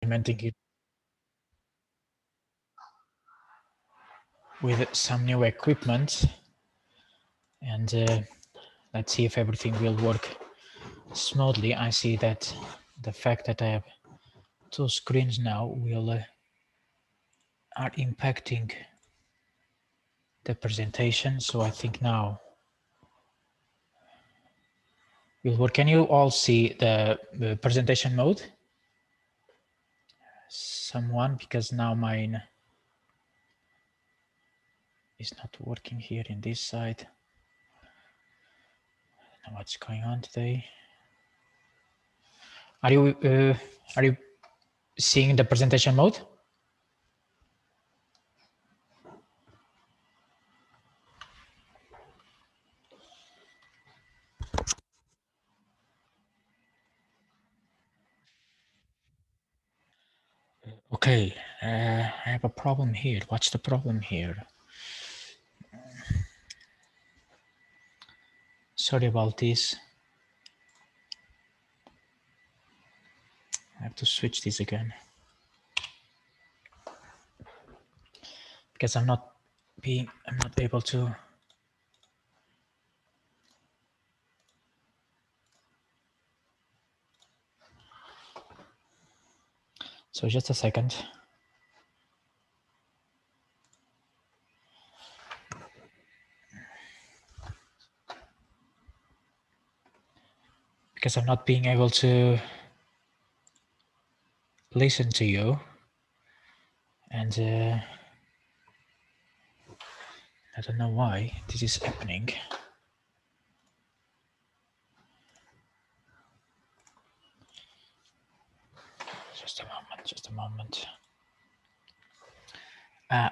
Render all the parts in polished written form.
implementing it with some new equipment, and let's see if everything will work smoothly. I see that the fact that I have two screens now will are impacting the presentation, so I think now will work. Can you all see the presentation mode? Someone, because now mine is not working here in this side. I don't know what's going on today. Are you seeing the presentation mode? Okay, I have a problem here. What's the problem here? Sorry about this. I have to switch this again because I'm not able to. So just a second. Because I'm not being able to listen to you, and I don't know why this is happening. Just a moment.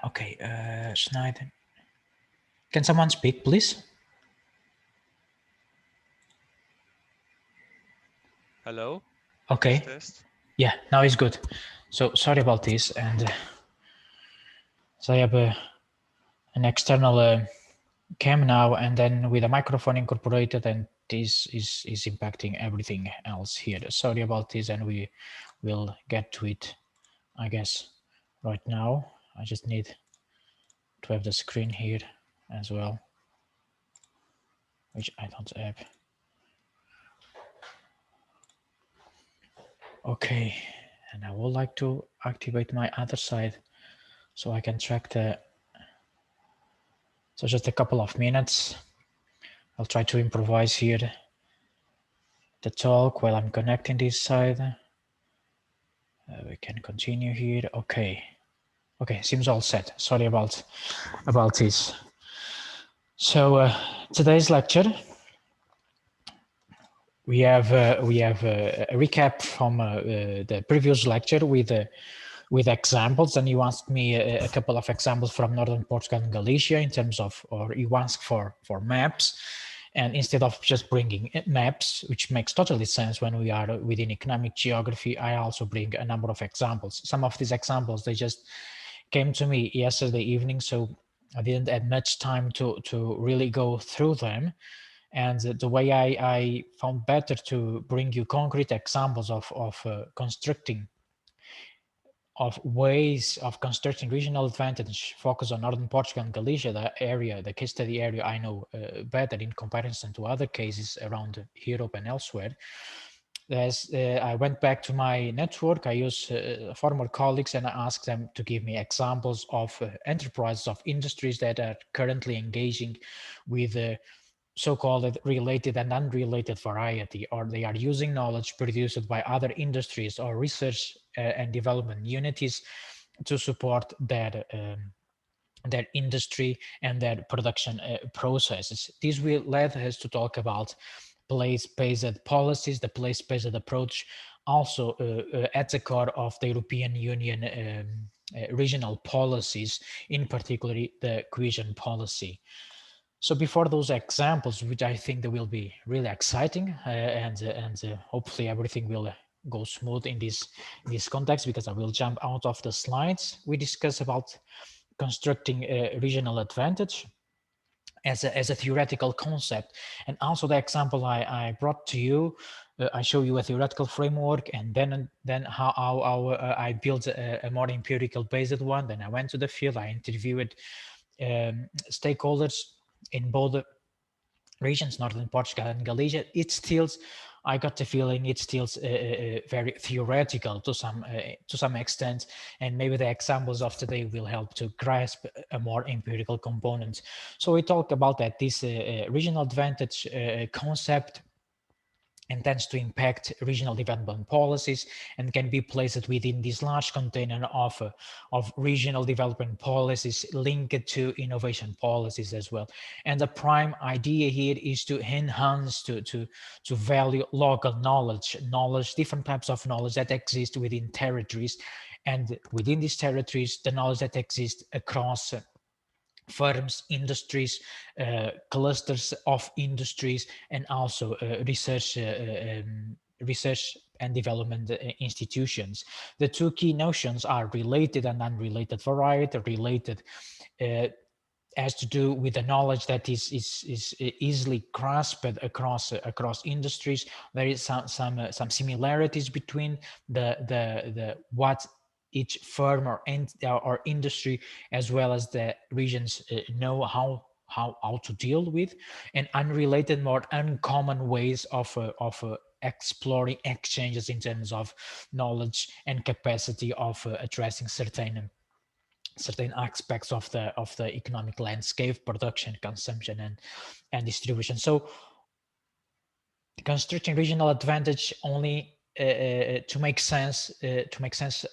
Okay, Schneider. Can someone speak, please? Hello? Okay. Test. Yeah, now it's good. So sorry about this, and so I have an external cam now, and then with a microphone incorporated, and this is impacting everything else here. Sorry about this, and we will get to it, I guess, right now. I just need to have the screen here as well, which I don't have. Okay, and I would like to activate my other side so I can track the. So just a couple of minutes. I'll try to improvise here the talk while I'm connecting this side. We can continue here. Okay. Okay, seems all set. Sorry about this. So today's lecture, we have a recap from the previous lecture with examples, and you asked me a couple of examples from northern Portugal and Galicia in terms of, or you asked for maps. And instead of just bringing maps, which makes totally sense when we are within economic geography, I also bring a number of examples. Some of these examples, they just came to me yesterday evening, so I didn't have much time to really go through them. And the way I found better to bring you concrete examples of constructing, of ways of constructing regional advantage, focus on northern Portugal and Galicia, the case study area I know better in comparison to other cases around Europe and elsewhere. As I went back to my network, I used former colleagues and I asked them to give me examples of enterprises, of industries that are currently engaging with so-called related and unrelated variety, or they are using knowledge produced by other industries or research and development unities to support their industry and their production processes. This will lead us to talk about place-based policies, the place-based approach, also at the core of the European Union regional policies, in particular the cohesion policy. So before those examples, which I think they will be really exciting, and hopefully everything will go smooth in this context, because I will jump out of the slides. We discuss about constructing a regional advantage as a theoretical concept, and also the example I brought to you I show you a theoretical framework, and then how I built a more empirical based one. Then I went to the field, I interviewed stakeholders in both regions, Northern Portugal and Galicia. I got the feeling it's still very theoretical to some extent, and maybe the examples of today will help to grasp a more empirical component. So we talk about that this regional advantage concept and tends to impact regional development policies and can be placed within this large container of regional development policies linked to innovation policies as well. And the prime idea here is to enhance, to value local knowledge, different types of knowledge that exist within territories, and within these territories, the knowledge that exists across firms, industries, clusters of industries, and also research and development institutions. The two key notions are related and unrelated variety. Related has to do with the knowledge that is easily grasped across industries. There is some similarities between the what each firm or industry, as well as the regions, know how to deal with, and unrelated, more uncommon ways of exploring exchanges in terms of knowledge and capacity of addressing certain aspects of the economic landscape, production, consumption, and distribution. So constructing regional advantage only to make sense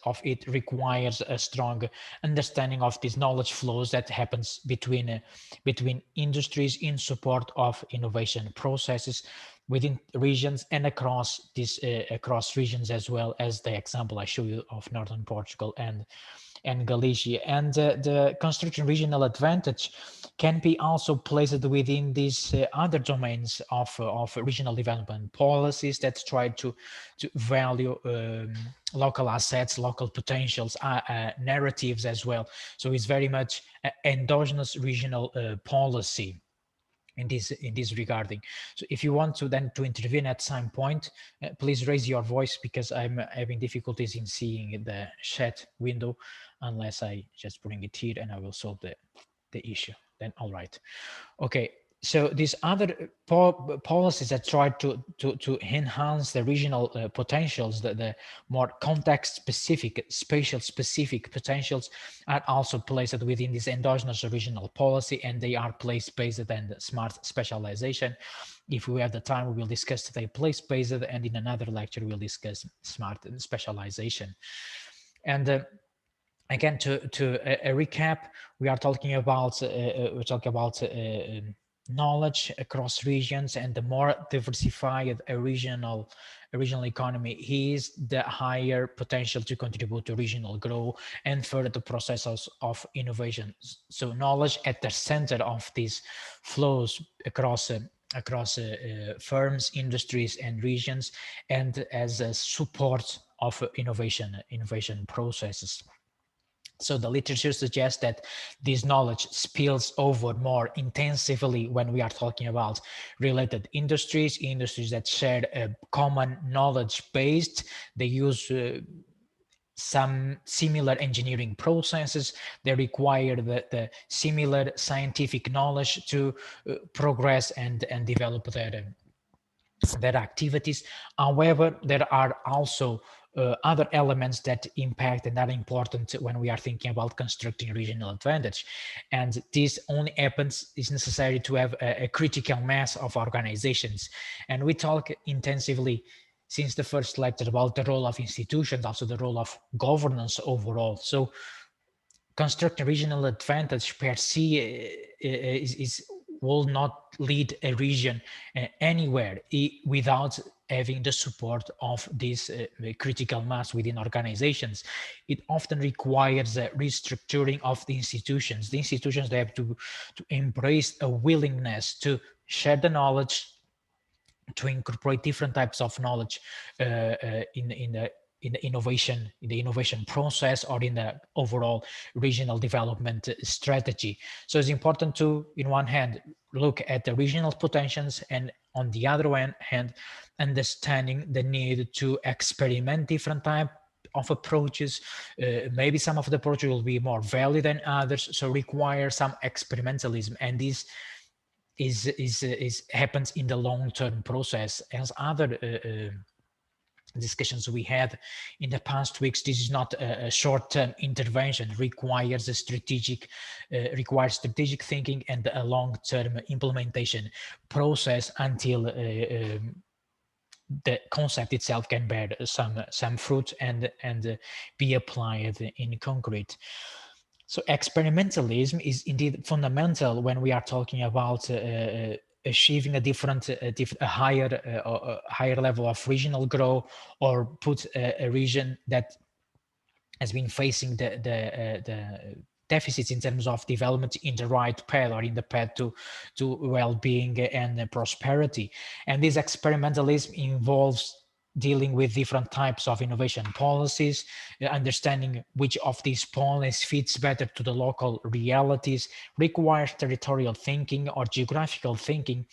of it requires a strong understanding of these knowledge flows that happens between industries in support of innovation processes within regions and across regions, as well as the example I show you of Northern Portugal and Galicia. And the construction regional advantage can be also placed within these other domains of regional development policies that try to value local assets, local potentials, narratives as well. So it's very much endogenous regional policy in this regarding. So if you want to intervene at some point, please raise your voice, because I'm having difficulties in seeing the chat window unless I just bring it here, and I will solve the issue. Then all right. Okay, so these other policies that try to enhance the regional potentials, the more context-specific, spatial-specific potentials, are also placed within this endogenous regional policy, and they are place-based and smart specialization. If we have the time, we will discuss today place-based, and in another lecture, we'll discuss smart specialization. And again, to a recap, we are talking about knowledge across regions, and the more diversified a regional economy is, the higher potential to contribute to regional growth and further the processes of innovation. So knowledge at the center of these flows across firms, industries, and regions, and as a support of innovation processes. So the literature suggests that this knowledge spills over more intensively when we are talking about related industries that share a common knowledge base. They use some similar engineering processes. They require the similar scientific knowledge to progress and develop their activities. However, there are also other elements that impact and are important when we are thinking about constructing regional advantage. And this only happens, is necessary to have a critical mass of organizations. And we talk intensively since the first lecture about the role of institutions, also the role of governance overall. So constructing regional advantage per se will not lead a region anywhere without having the support of this critical mass within organizations. It often requires a restructuring of the institutions. The institutions, they have to embrace a willingness to share the knowledge, to incorporate different types of knowledge in the innovation process, or in the overall regional development strategy. So it's important to, in one hand, look at the regional potentials, and on the other hand, understanding the need to experiment different type of approaches. Maybe some of the approaches will be more valid than others, so require some experimentalism, and this is happens in the long-term process. As other discussions we had in the past weeks, this is not a short-term intervention. Requires a strategic thinking and a long-term implementation process until the concept itself can bear some fruit and be applied in concrete. So experimentalism is indeed fundamental when we are talking about achieving a higher level of regional growth, or put a region that has been facing the deficits in terms of development in the right path, or in the path to well-being and prosperity. And this experimentalism involves dealing with different types of innovation policies, understanding which of these policies fits better to the local realities, requires territorial thinking or geographical thinking,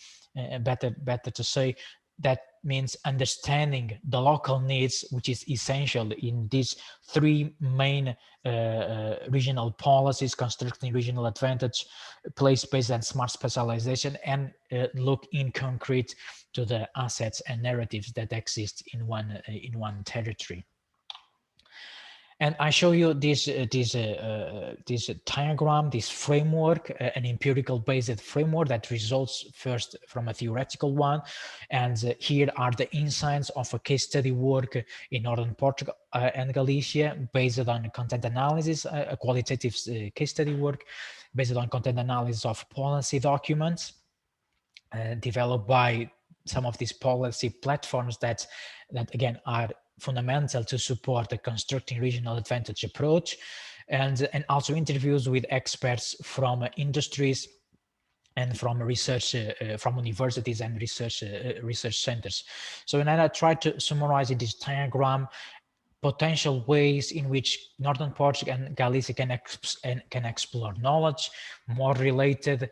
better to say. That means understanding the local needs, which is essential in these three main regional policies: constructing regional advantage, place-based and smart specialization, and look in concrete to the assets and narratives that exist in one territory. And I show you this diagram, this framework, an empirical based framework that results first from a theoretical one. And here are the insights of a case study work in Northern Portugal and Galicia, based on content analysis, a qualitative case study work based on content analysis of policy documents developed by some of these policy platforms that again are fundamental to support the constructing regional advantage approach, and also interviews with experts from industries and from research, from universities and research centers. So, and I try to summarize in this diagram potential ways in which Northern Portugal and Galicia can explore knowledge more related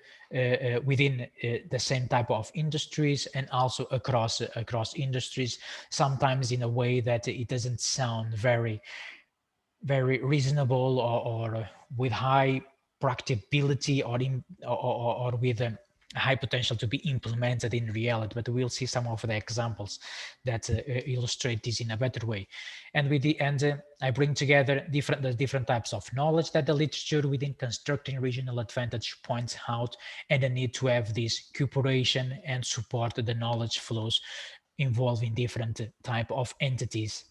within the same type of industries, and also across industries, sometimes in a way that it doesn't sound very reasonable or with high practicability, or with a high potential to be implemented in reality. But we'll see some of the examples that illustrate this in a better way. And with the end, I bring together the different types of knowledge that the literature within constructing regional advantage points out, and the need to have this cooperation and support the knowledge flows involving different type of entities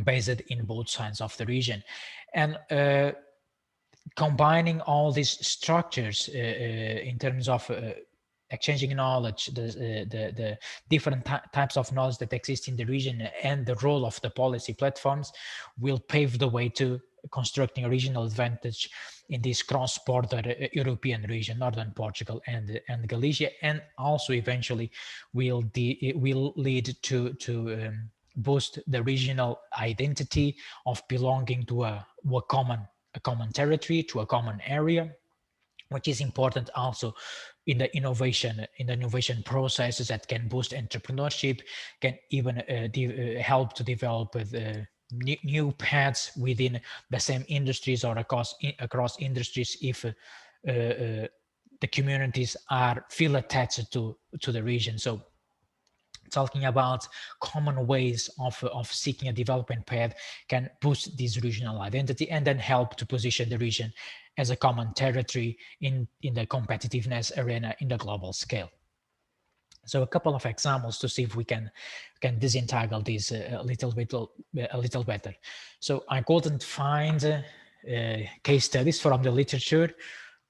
based in both sides of the region. And combining all these structures in terms of exchanging knowledge, the different types of knowledge that exist in the region, and the role of the policy platforms will pave the way to constructing a regional advantage in this cross-border European region, Northern Portugal and Galicia, and also eventually will lead to boost the regional identity of belonging to a common territory, to a common area, which is important also in the innovation processes that can boost entrepreneurship, can even help to develop new paths within the same industries or across industries if the communities feel attached to the region. So talking about common ways of seeking a development path can boost this regional identity, and then help to position the region as a common territory in the competitiveness arena in the global scale. So a couple of examples to see if we can disentangle this a little better. So I couldn't find case studies from the literature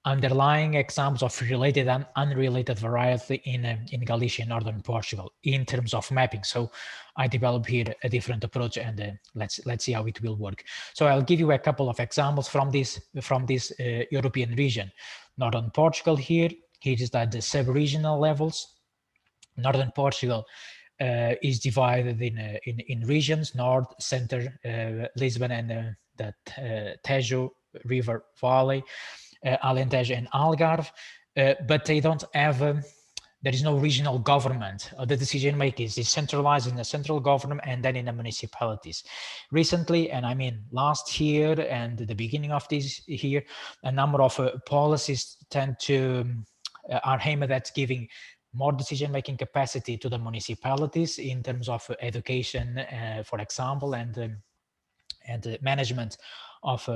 underlying examples of related and unrelated variety in Galicia and Northern Portugal in terms of mapping. So I developed here a different approach, and let's see how it will work. So I'll give you a couple of examples from this European region. Northern Portugal here is at the sub-regional levels. Northern Portugal is divided in regions: North, Center, Lisbon, and the Tejo River Valley, Alentejo and Algarve, but they don't have there is no regional government. The decision making is decentralized in the central government and then in the municipalities. Recently, and I mean last year and the beginning of this year, a number of policies tend to are aimed at giving more decision-making capacity to the municipalities in terms of education, for example, and management of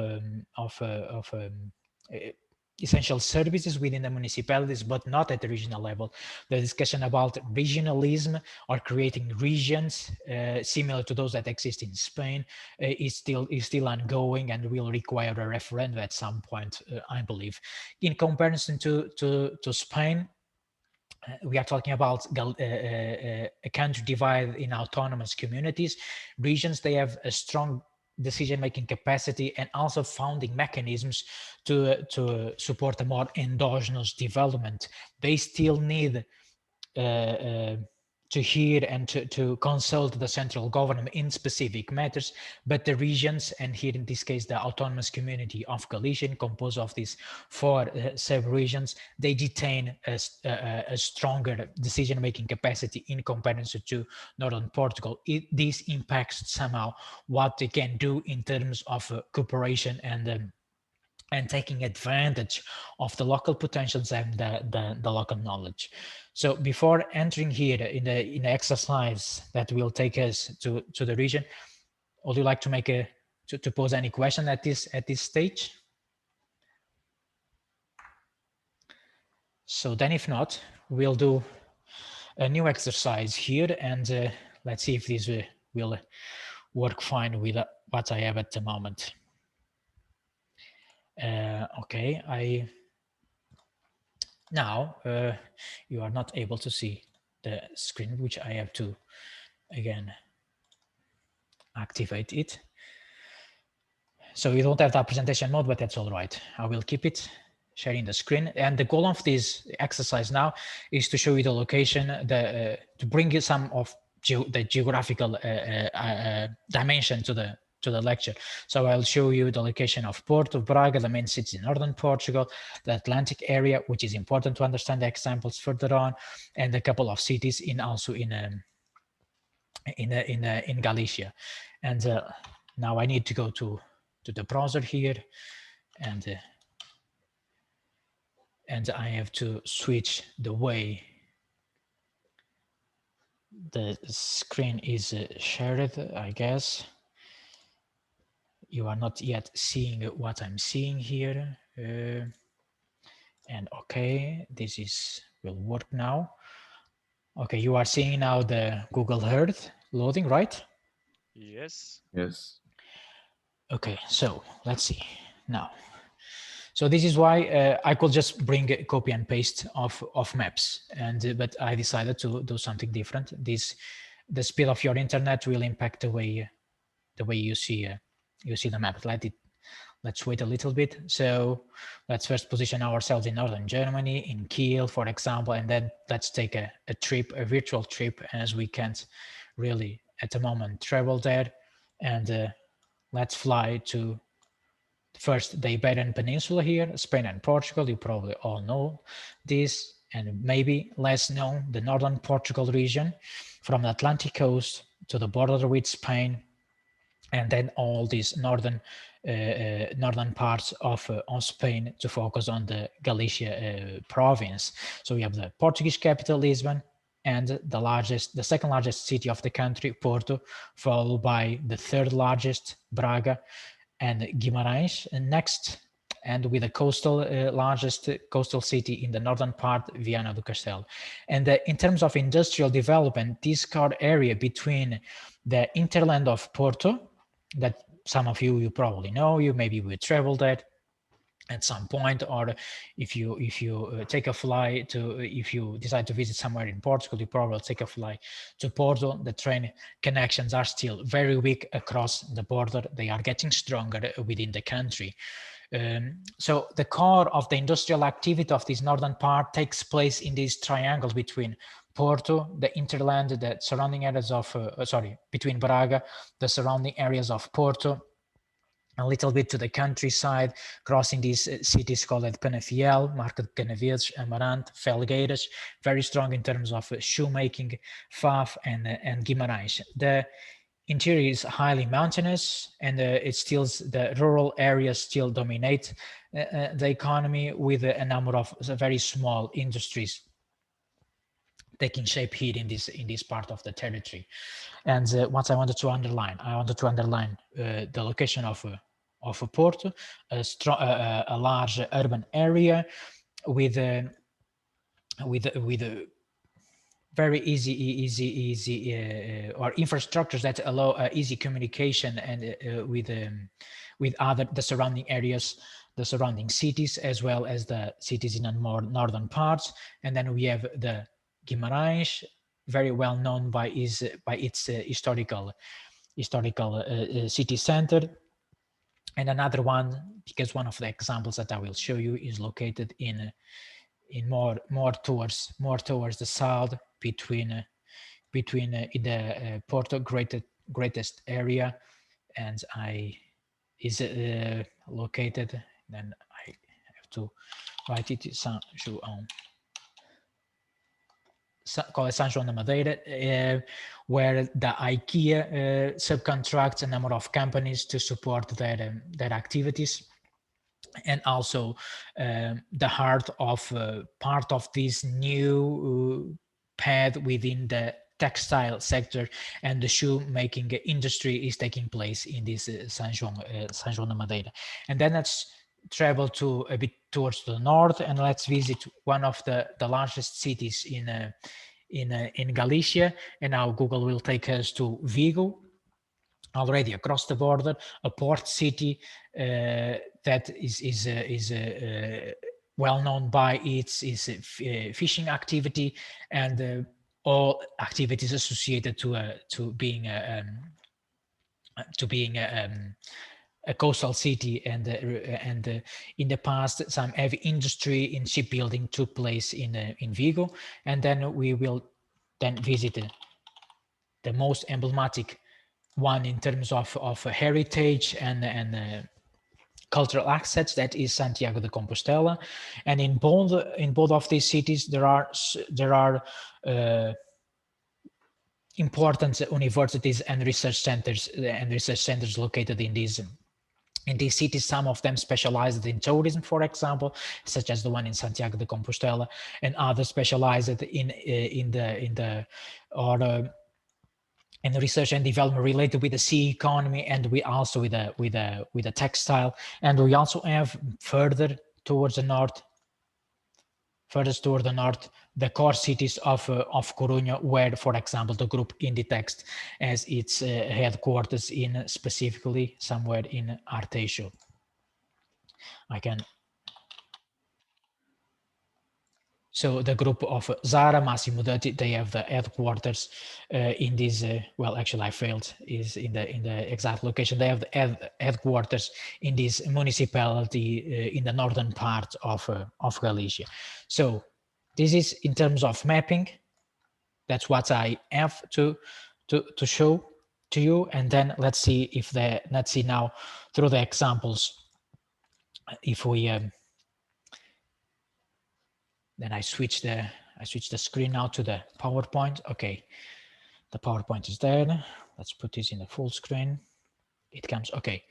essential services within the municipalities, but not at the regional level. The discussion about regionalism or creating regions similar to those that exist in Spain is still ongoing and will require a referendum at some point, I believe. In comparison to Spain, we are talking about a country divided in autonomous communities, regions. They have a strong decision-making capacity and also founding mechanisms to support a more endogenous development. They still need to hear and to consult the central government in specific matters, but the regions, and here in this case the autonomous community of Galicia, composed of these 4 sub-regions, they detain a stronger decision-making capacity in comparison to northern Portugal. This impacts somehow what they can do in terms of cooperation and taking advantage of the local potentials and the local knowledge. So before entering here in the exercise that will take us to the region, would you like to make to pose any question at this stage? So then, if not, we'll do a new exercise here, and let's see if this will work fine with what I have at the moment. Okay, now you are not able to see the screen, which I have to again activate it. So you don't have that presentation mode, but that's all right. I will keep it sharing the screen. And the goal of this exercise now is to show you the location, to bring you some of the geographical dimension to the lecture. So I'll show you the location of Porto, Braga, the main cities in northern Portugal, the Atlantic area, which is important to understand the examples further on, and a couple of cities also in Galicia. And now I need to go to the browser here, and I have to switch the way the screen is shared, I guess. You are not yet seeing what I'm seeing here. And okay, this will work now. Okay, you are seeing now the Google Earth loading, right? Yes. Yes. Okay, so let's see now. So this is why I could just bring a copy and paste of maps, but I decided to do something different. The speed of your internet will impact the way you see the map. Let's wait a little bit. So let's first position ourselves in northern Germany, in Kiel, for example, and then let's take a virtual trip, as we can't really at the moment travel there. And let's fly to first the Iberian Peninsula here, Spain and Portugal. You probably all know this, and maybe less known, the northern Portugal region, from the Atlantic coast to the border with Spain, and then all these northern parts of Spain to focus on the Galicia province. So we have the Portuguese capital, Lisbon, and the second largest city of the country, Porto, followed by the third largest, Braga, and Guimarães next, and with the largest coastal city in the northern part, Viana do Castelo. And in terms of industrial development, this core area between the hinterland of Porto, that some of you probably know, maybe will travel there at some point, or if you take a flight if you decide to visit somewhere in Portugal, you probably take a flight to Porto. The train connections are still very weak across the border. They are getting stronger within the country. So the core of the industrial activity of this northern part takes place in this triangle between Porto, the hinterland, the surrounding areas of between Braga, the surrounding areas of Porto, a little bit to the countryside, crossing these cities called Penafiel, Marca de Canaveses, Amarante, Felgueiras, very strong in terms of shoemaking, Faf, and Guimarães. The interior is highly mountainous, and it's still the rural areas still dominate the economy, with a number of very small industries taking shape here in this part of the territory. And what I wanted to underline the location of a port, a large urban area with a very easy or infrastructures that allow easy communication and with the surrounding areas, the surrounding cities, as well as the cities in the more northern parts. And then we have the Guimarães, very well known by its historical city center. And another one, because one of the examples that I will show you is located in more towards the south, between in the Porto greatest area, and is located. Then I have to write it São João. Call it São João da Madeira, where the IKEA subcontracts a number of companies to support their activities, and also the heart of part of this new path within the textile sector and the shoemaking industry is taking place in this São João da Madeira. And then let's travel to a bit towards the north, and let's visit one of the largest cities in Galicia. And now Google will take us to Vigo, already across the border, a port city that is well known by its fishing activity and all activities associated to being a coastal city, and in the past some heavy industry in shipbuilding took place in Vigo. And then we will then visit the most emblematic one in terms of heritage and cultural assets, that is Santiago de Compostela. And in both of these cities there are important universities and research centers located in these cities. Some of them specialized in tourism, for example, such as the one in Santiago de Compostela, and others specialized in research and development related with the sea economy, and we also with the textile. And we also have further towards the north, the core cities of Coruña, where, for example, the group Inditext has its headquarters specifically somewhere in Arteixo. So the group of Zara, Massimo Dutti, they have the headquarters in this. Well, actually, I failed. Is in the exact location. They have the headquarters in this municipality in the northern part of Galicia. So this is in terms of mapping. That's what I have to show to you. And then let's see now through the examples. If we then I switch the screen now to the PowerPoint. Okay, the PowerPoint is there. Let's put this in the full screen. It comes, okay.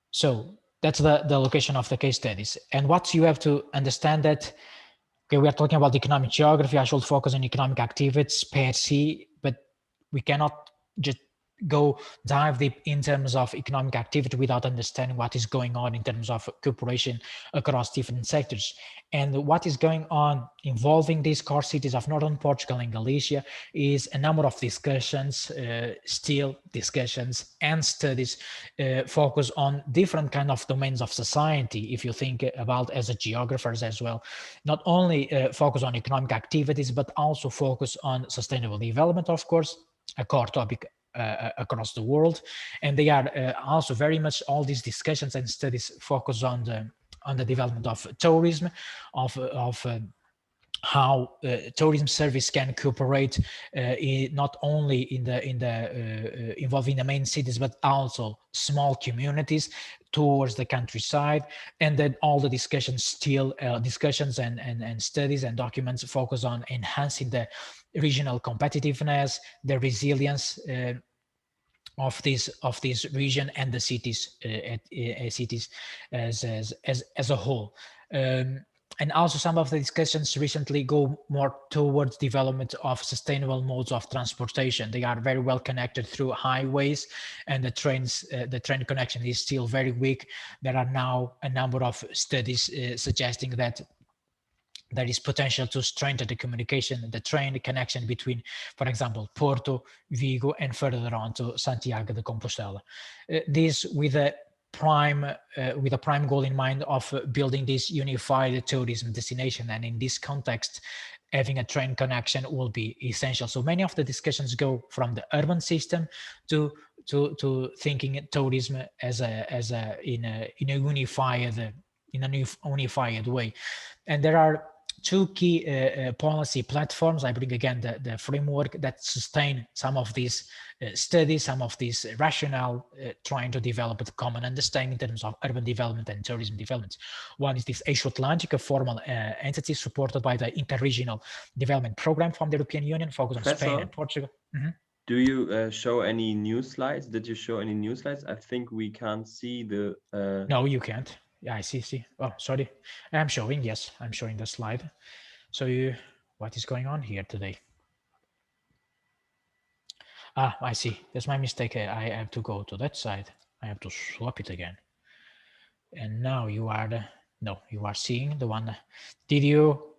So that's the location of the case studies. And what you have to understand that, okay, we are talking about economic geography. I should focus on economic activities per se, but we cannot just go dive deep in terms of economic activity without understanding what is going on in terms of cooperation across different sectors. And what is going on involving these core cities of northern Portugal and Galicia is a number of discussions, and studies focus on different kind of domains of society. If you think about as a geographers as well, not only focus on economic activities, but also focus on sustainable development, of course, a core topic across the world. And they are also very much, all these discussions and studies focus on the development of tourism, of how tourism service can cooperate not only involving the main cities, but also small communities towards the countryside. And then all the discussions discussions and studies and documents focus on enhancing the regional competitiveness, the resilience of this region and the cities cities as a whole. And also some of the discussions recently go more towards development of sustainable modes of transportation. They are very well connected through highways, and the train connection is still very weak. There are now a number of studies suggesting that there is potential to strengthen the communication, the train connection between, for example, Porto, Vigo, and further on to Santiago de Compostela. This with a prime goal in mind of building this unified tourism destination. And in this context, having a train connection will be essential. So many of the discussions go from the urban system to thinking tourism in a unified way. And there are two key policy platforms. I bring again the framework that sustain some of these studies, some of these rationale, trying to develop a common understanding in terms of urban development and tourism development. One is this Eixo Atlantic, a formal entity supported by the Interregional Development Program from the European Union, focused on Spain and Portugal. Do you show any new slides? Did you show any new slides? I think we can't see the... No, you can't. Yeah, I see. Oh, sorry. I'm showing, yes, I'm showing the slide. So what is going on here today? Ah, I see. That's my mistake. I have to go to that side. I have to swap it again. And now you are you are seeing the one. Did you?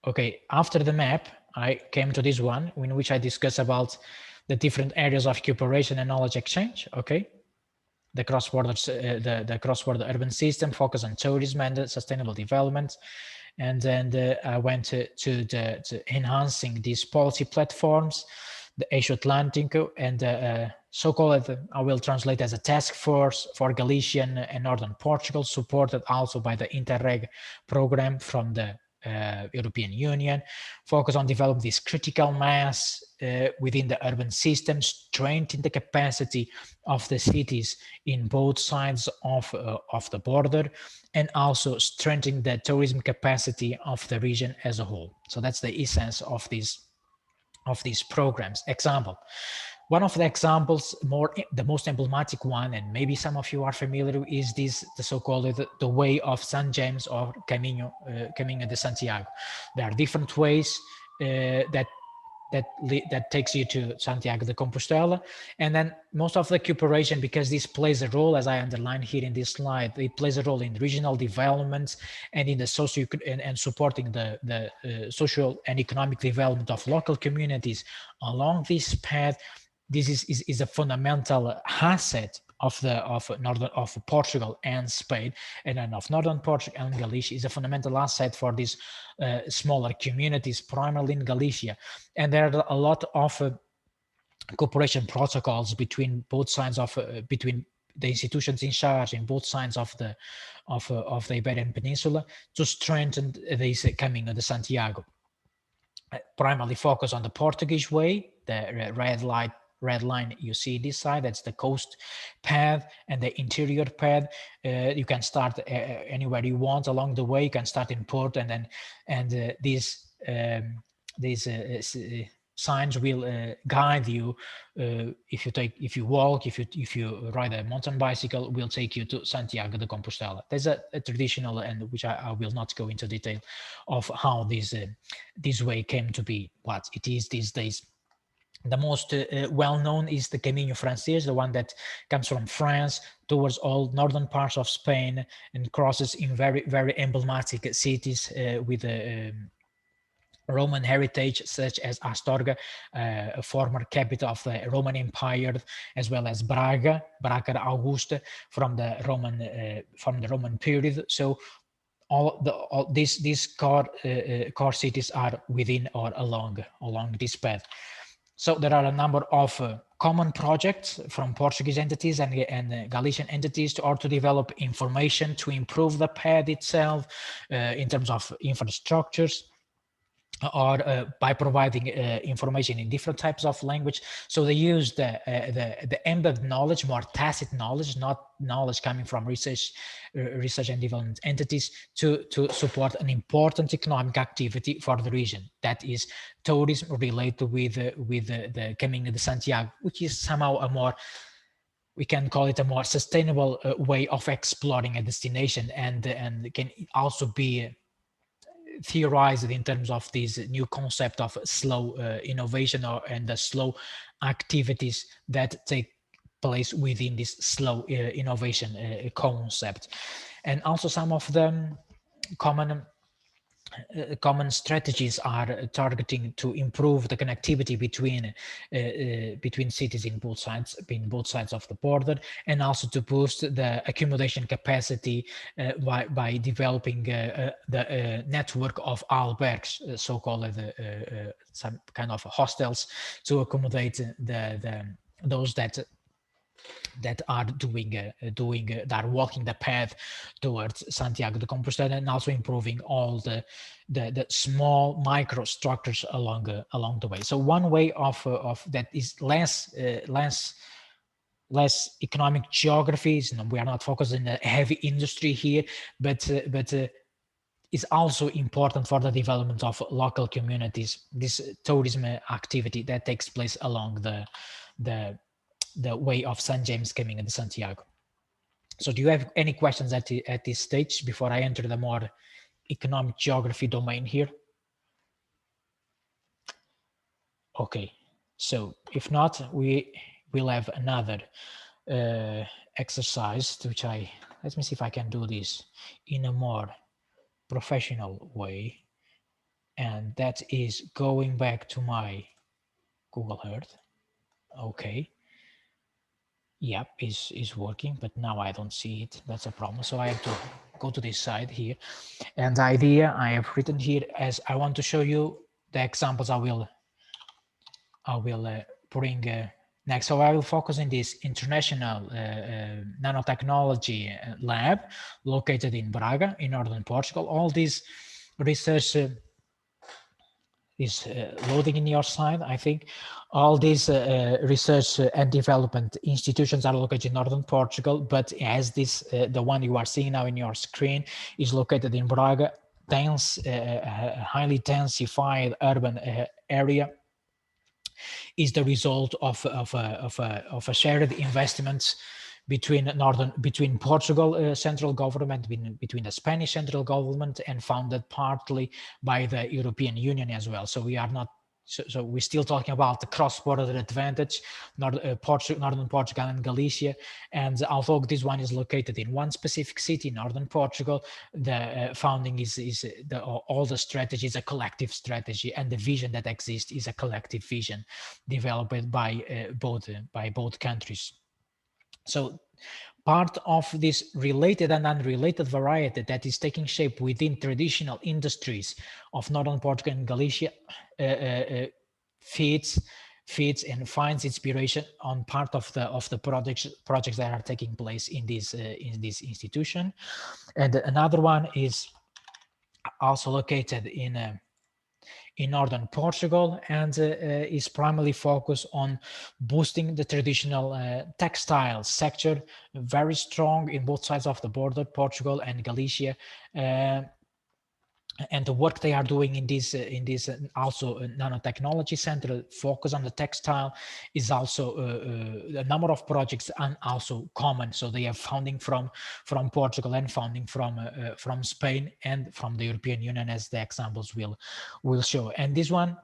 Okay, after the map, I came to this one in which I discuss about the different areas of cooperation and knowledge exchange. Okay. The cross-border urban system focus on tourism and sustainable development. And then I went to enhancing these policy platforms, the Eixo Atlantic, and so-called, I will translate as a task force for Galician and Northern Portugal, supported also by the Interreg program from the European Union, focus on developing this critical mass within the urban system, strengthening the capacity of the cities in both sides of the border, and also strengthening the tourism capacity of the region as a whole. So that's the essence of these programs. Example. One of the examples, the most emblematic one, and maybe some of you are familiar, is the so-called the way of San James or Camino de Santiago. There are different ways that takes you to Santiago de Compostela, and then most of the cooperation, because this plays a role, as I underline here in this slide, it plays a role in regional development and in the socio and supporting the social and economic development of local communities along this path. This is a fundamental asset of Portugal and Spain, and then of Northern Portugal and Galicia is a fundamental asset for these smaller communities, primarily in Galicia. And there are a lot of cooperation protocols between both sides of between the institutions in charge in both sides of the Iberian Peninsula to strengthen this Caminho de Santiago. Primarily focus on the Portuguese way, the red line you see this side, that's the coast path, and the interior path. You can start anywhere you want along the way. You can start in Porto, and these signs will guide you. If you walk, if you ride a mountain bicycle, will take you to Santiago de Compostela. There's a traditional, and which I will not go into detail of how this way came to be, what it is these days. The most well-known is the Camino Francés, the one that comes from France towards all northern parts of Spain and crosses in very, very emblematic cities with Roman heritage, such as Astorga, a former capital of the Roman Empire, as well as Braga Augusta from the Roman period. So all these core cities are within or along this path. So there are a number of common projects from Portuguese entities and Galician entities to develop information to improve the pad itself in terms of infrastructures, or by providing information in different types of language. So they use the embedded knowledge, more tacit knowledge, not knowledge coming from research and development entities, to support an important economic activity for the region, that is tourism related with the Caminho de Santiago, which is somehow a more, we can call it a more sustainable way of exploring a destination, and can also be theorized in terms of this new concept of slow innovation, and the slow activities that take place within this slow innovation concept. And also some of the common strategies are targeting to improve the connectivity between cities in both sides of the border, and also to boost the accommodation capacity by developing the network of albergues, so-called some kind of hostels, to accommodate those that are that are walking the path towards Santiago de Compostela, and also improving all the small microstructures along the way. So one way of that is less economic geographies. We are not focused in a heavy industry here, but is also important for the development of local communities. This tourism activity that takes place along the way of San James coming into Santiago. So do you have any questions at this stage before I enter the more economic geography domain here? Okay, so if not, we will have another exercise, which let me see if I can do this in a more professional way. And that is going back to my Google Earth. Okay. Yep, is working, but now I don't see it. That's a problem. So I have to go to this side here. And the idea I have written here, as I want to show you the examples I will bring next. So I will focus on this international nanotechnology lab located in Braga, in northern Portugal. All these research is loading in your side, I think. All these research and development institutions are located in northern Portugal, but as this, the one you are seeing now in your screen, is located in Braga, dense, highly densified urban area, is the result of a shared investments between Portugal central government, between the Spanish central government, and funded partly by the European Union as well. So we are not, so we're still talking about the cross-border advantage, northern Portugal and Galicia. And although this one is located in one specific city, northern Portugal, the founding is all the strategy is a collective strategy, and the vision that exists is a collective vision developed by both countries. So part of this related and unrelated variety that is taking shape within traditional industries of northern Portugal and Galicia feeds and finds inspiration on part of the projects that are taking place in this institution. And another one is also located in northern Portugal, and is primarily focused on boosting the traditional textile sector, very strong in both sides of the border, Portugal and Galicia. And the work they are doing in this also nanotechnology center focus on the textile is also a number of projects and also common. So they have funding from Portugal and funding from Spain and from the European Union, as the examples will show. And this one,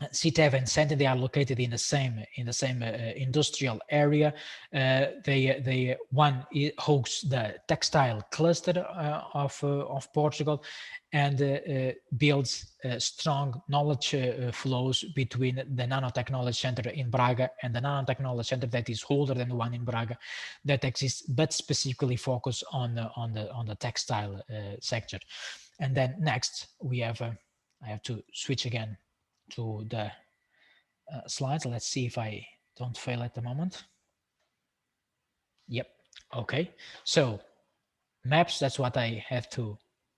CTEV and Center, they are located in the same industrial area. They one hosts the textile cluster of Portugal, and builds strong knowledge flows between the nanotechnology center in Braga and the nanotechnology center that is older than the one in Braga that exists, but specifically focus on the textile sector. And then next we have I have to switch again to the slides. Let's see if I don't fail at the moment. Yep. Okay. So maps, that's what I have to,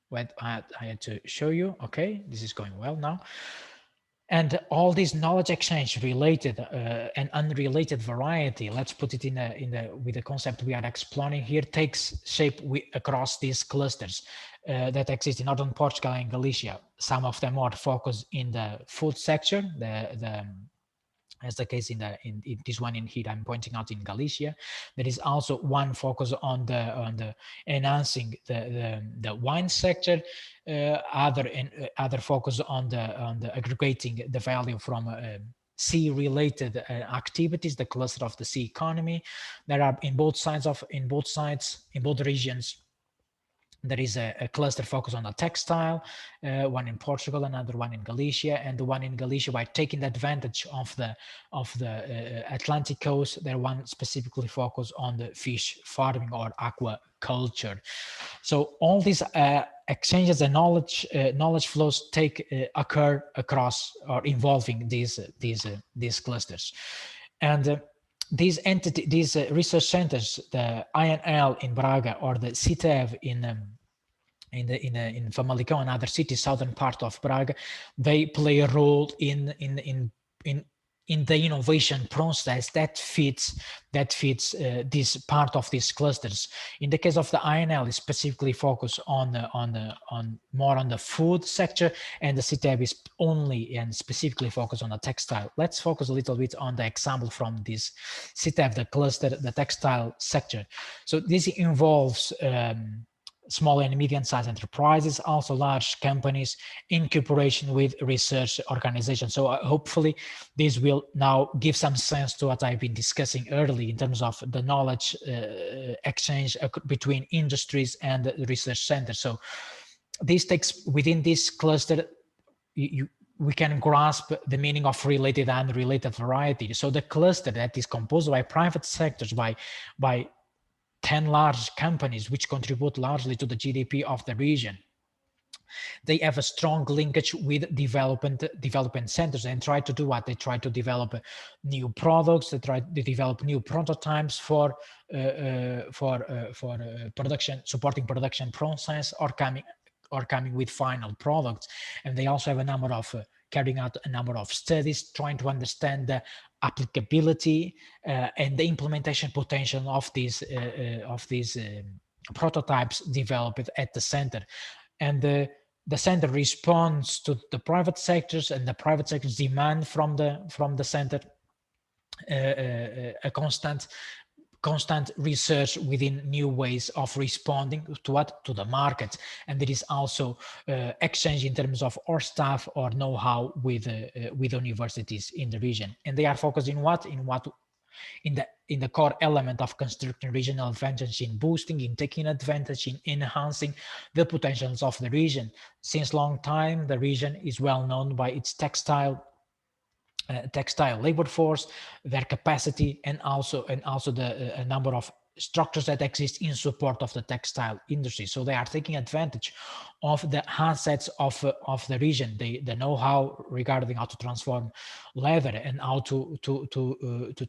what I had to show you. Okay, this is going well now. And all this knowledge exchange related and unrelated variety, let's put it with the concept we are exploring here, takes shape across these clusters that exist in northern Portugal and Galicia. Some of them are focused in the food sector, as the case in this one in here I'm pointing out in Galicia. There is also one focus on the enhancing the wine sector, other focus on the aggregating the value from sea related activities, the cluster of the sea economy. There are in both regions. There is a cluster focused on the textile, one in Portugal, another one in Galicia, and the one in Galicia, by taking advantage of the Atlantic coast, there one specifically focused on the fish farming or aquaculture. So all these exchanges and knowledge flows occur across or involving these clusters, and these research centers, the INL in Braga or the CITEV in Famalicão and other cities, southern part of Braga, they play a role in the innovation process that fits this part of these clusters. In the case of the INL, is specifically focused on more on the food sector, and the CITEB is only and specifically focused on the textile. Let's focus a little bit on the example from this CITEB, the cluster, the textile sector. So this involves small and medium-sized enterprises, also large companies in cooperation with research organizations. So hopefully this will now give some sense to what I've been discussing earlier in terms of the knowledge exchange between industries and the research centers. So this takes, within this cluster, we can grasp the meaning of related and unrelated variety. So the cluster that is composed by private sectors, by 10 large companies which contribute largely to the GDP of the region, they have a strong linkage with development centers and try to do what? They try to develop new products, they try to develop new prototypes for production, supporting production process, or coming with final products. And they also have a number of carrying out a number of studies trying to understand the applicability and the implementation potential of these prototypes developed at the center. And the center responds to the private sectors, and the private sectors demand from the center a constant research within new ways of responding to the market. And there is also exchange in terms of our staff or know-how with universities in the region. And they are focused in the core element of constructing regional advantage, in boosting, in taking advantage, in enhancing the potentials of the region. Since long time, the region is well known by its textile labor force, their capacity, and also a number of structures that exist in support of the textile industry. So they are taking advantage of the assets of the region, the know-how regarding how to transform leather and how to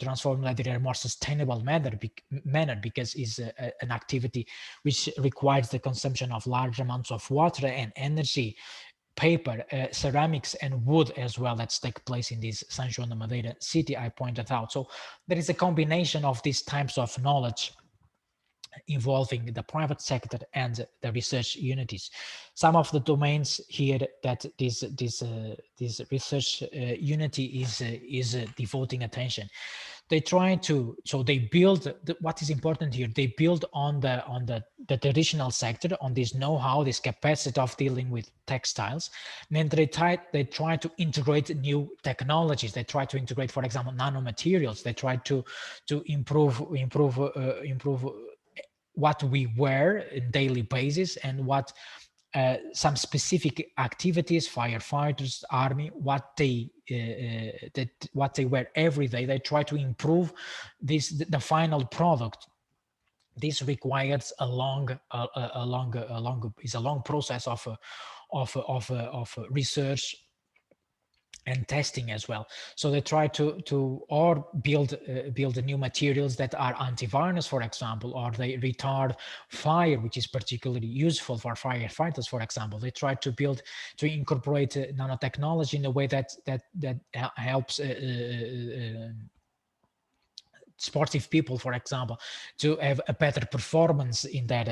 transform leather in a more sustainable manner, because it's an activity which requires the consumption of large amounts of water and energy, paper, ceramics, and wood as well, that take place in this San João da Madeira city I pointed out. So there is a combination of these types of knowledge involving the private sector and the research unities. Some of the domains here that this research unity is devoting attention. They try to, so they build, what is important here, they build on the traditional sector, on this know-how, this capacity of dealing with textiles. And then they try to integrate new technologies. They try to integrate, for example, nanomaterials. They try to improve what we wear on daily basis, and what some specific activities, firefighters, army, what they wear every day. They try to improve the final product. This requires a long process of research and testing as well. So they try to or build new materials that are anti-virus, for example, or they retard fire, which is particularly useful for firefighters, for example. They try to incorporate nanotechnology in a way that helps sportive people, for example, to have a better performance in that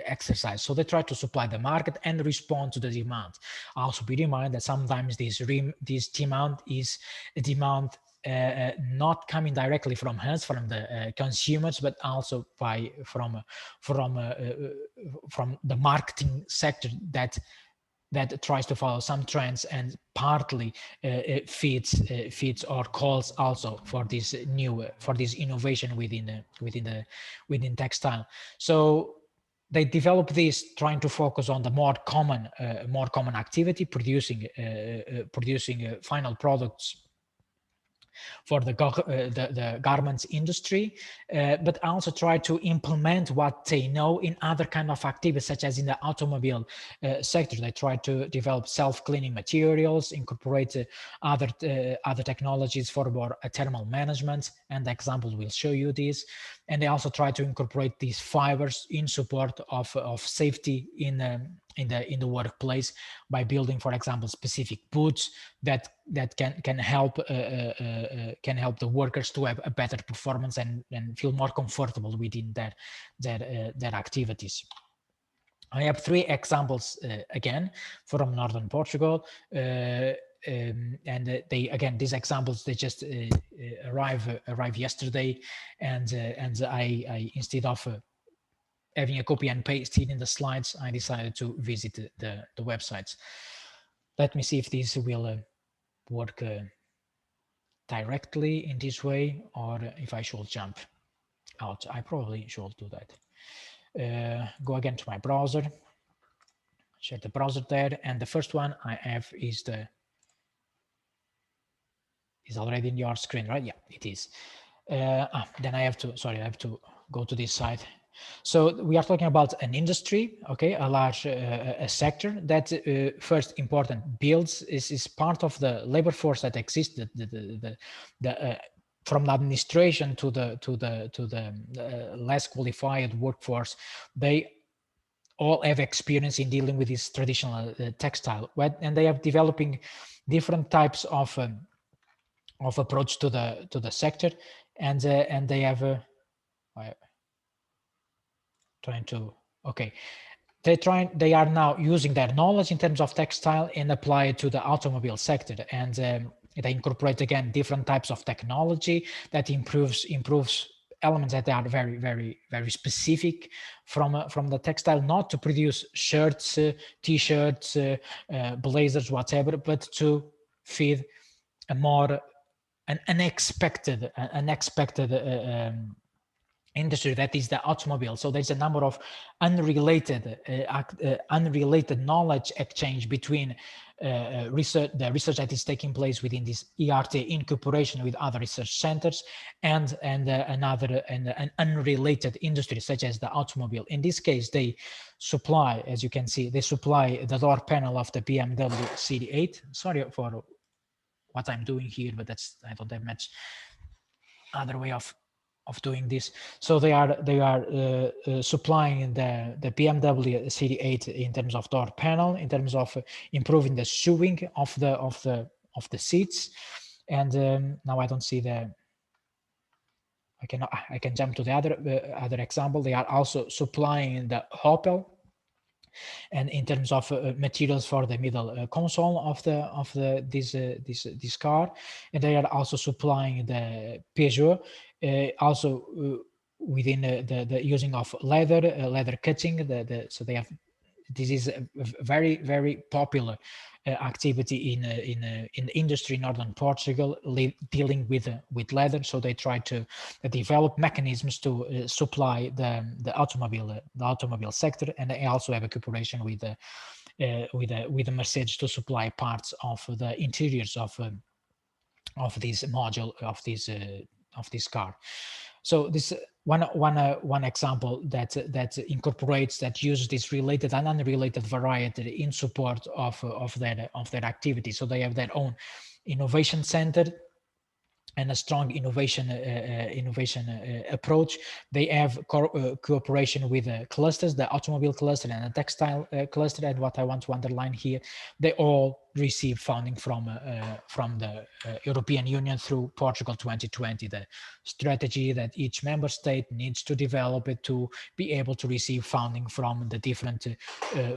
exercise. So they try to supply the market and respond to the demand. Also, be reminded that sometimes this demand is a demand not coming directly from us, from the consumers, but also from the marketing sector that tries to follow some trends and partly feeds or calls also for this innovation within textile. So they develop this trying to focus on the more common activity, producing final products for the garments industry, but also try to implement what they know in other kind of activities, such as in the automobile sector. They try to develop self-cleaning materials, incorporate other technologies for more thermal management, and the example will show you this. And they also try to incorporate these fibers in support of safety in the workplace by building, for example, specific boots that can help the workers to have a better performance and feel more comfortable within their activities. I have 3 examples again from northern Portugal. And these examples, they just arrived yesterday, and I instead of having a copy and paste in the slides, I decided to visit the websites. Let me see if this will work directly in this way, or if I should jump out. I probably should do that. Go again to my browser, share the browser there, and the first one I have is already in your screen, right? Yeah, it is. Then I have to go to this site. So we are talking about an industry, okay, a large a sector that first important builds is part of the labor force that exists. From the administration to the less qualified workforce, they all have experience in dealing with this traditional textile, and they are developing different types of approach to the sector, and they have trying to they are now using their knowledge in terms of textile and apply it to the automobile sector, and they incorporate again different types of technology that improves elements that are very, very, very specific from the textile, not to produce shirts, t-shirts, blazers, whatever, but to feed an unexpected industry, that is the automobile. So there's a number of unrelated knowledge exchange between the research that is taking place within this ERT in cooperation with other research centers and an unrelated industry such as the automobile. In this case, they supply, as you can see, they supply the door panel of the BMW CD8. Sorry for what I'm doing here, but I don't have much other way of doing this. So they are supplying the BMW CD8 in terms of door panel, in terms of improving the sewing of the seats. And now I don't see I can jump to the other example. They are also supplying the Opel, and in terms of materials for the middle console of this car, and they are also supplying the Peugeot, also within the using of leather cutting. So they have, this is a very, very popular activity in the industry in northern Portugal, dealing with leather. So they try to develop mechanisms to supply the automobile sector, and they also have a cooperation with the Mercedes to supply parts of the interiors of this module of this car. So this one example that incorporates, that uses this related and unrelated variety in support of their activity. So they have their own innovation center and a strong innovation approach. They have cooperation with clusters, the automobile cluster and the textile cluster. And what I want to underline here, they all receive funding from the European Union through Portugal 2020, the strategy that each member state needs to develop it to be able to receive funding from the different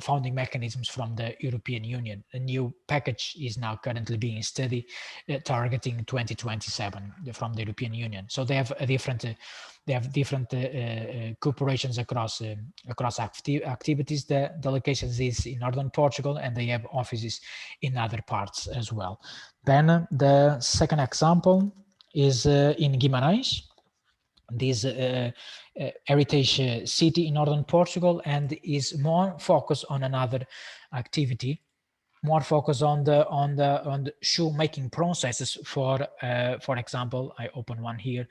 funding mechanisms from the European Union. A new package is now currently being studied, targeting 2027 from the European Union. So they have a different cooperations across activities. The locations is in northern Portugal, and they have offices in other parts as well. Then the second example is in Guimarães, this heritage city in northern Portugal, and is more focused on another activity, more focus on the shoemaking processes. For example, I open one here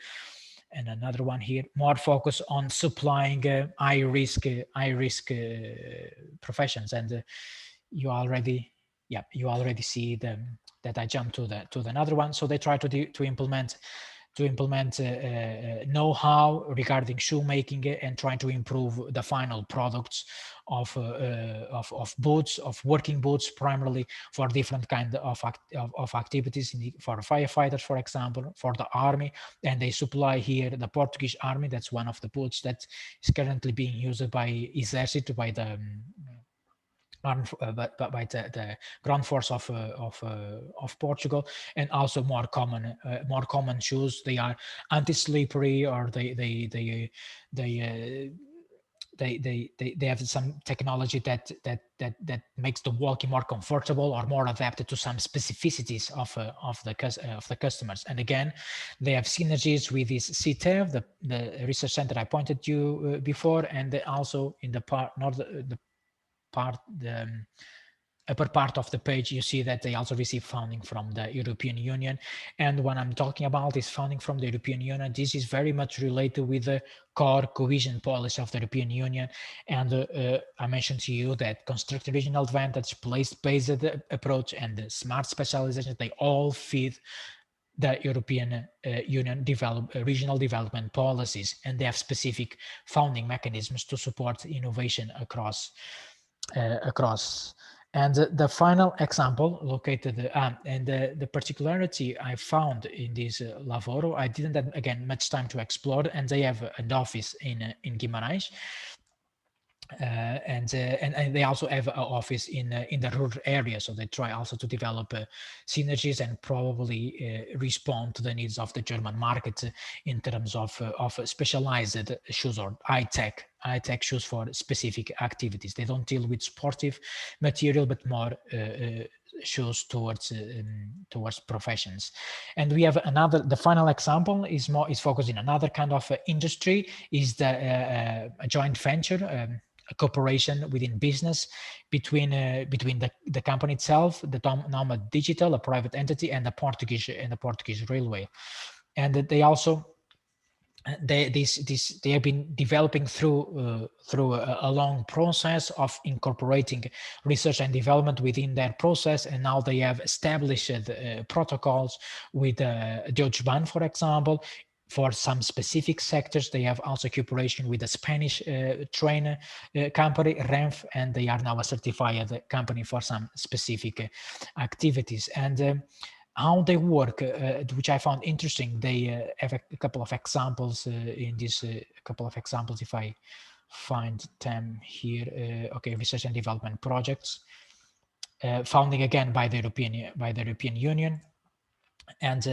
and another one here, more focus on supplying high risk professions. And you already see that I jumped to another one. So they try to implement know-how regarding shoemaking and trying to improve the final products of boots, of working boots, primarily for different kind of activities, for firefighters, for example, for the army. And they supply here the Portuguese army. That's one of the boots that is currently being used by Exército, by the by the ground force of Portugal. And also more common shoes. They are anti-slippery, or they have some technology that makes the walking more comfortable or more adapted to some specificities of the customers. And again, they have synergies with this CTEV, the research center I pointed you before, and also in the upper part of the page, you see that they also receive funding from the European Union. And when I'm talking about this funding from the European Union, this is very much related with the core cohesion policy of the European Union. And I mentioned to you that constructive regional advantage, place-based approach, and the smart specialization, they all feed the European Union regional development policies, and they have specific funding mechanisms to support innovation across. And the final example located, and the particularity I found in this Lavoro, I didn't have, again, much time to explore, and they have an office in Guimarães. And they also have an office in the rural area, so they try also to develop synergies and probably respond to the needs of the German market in terms of specialized shoes, or high-tech shoes for specific activities. They don't deal with sportive material, but more shows towards professions. And we have the final example is focused in another kind of industry, is the a joint venture, a cooperation within business between the company itself, the Nomad Digital, a private entity, and the Portuguese railway. And they also they have been developing through a long process of incorporating research and development within their process, and now they have established protocols with Deutsche Bahn, for example. For some specific sectors, they have also cooperation with a Spanish train company, Renf, and they are now a certified company for some specific activities. And how they work, which I found interesting, they have a couple of examples in this. A couple of examples, if I find them here. Okay, research and development projects, funding again by the European Union, and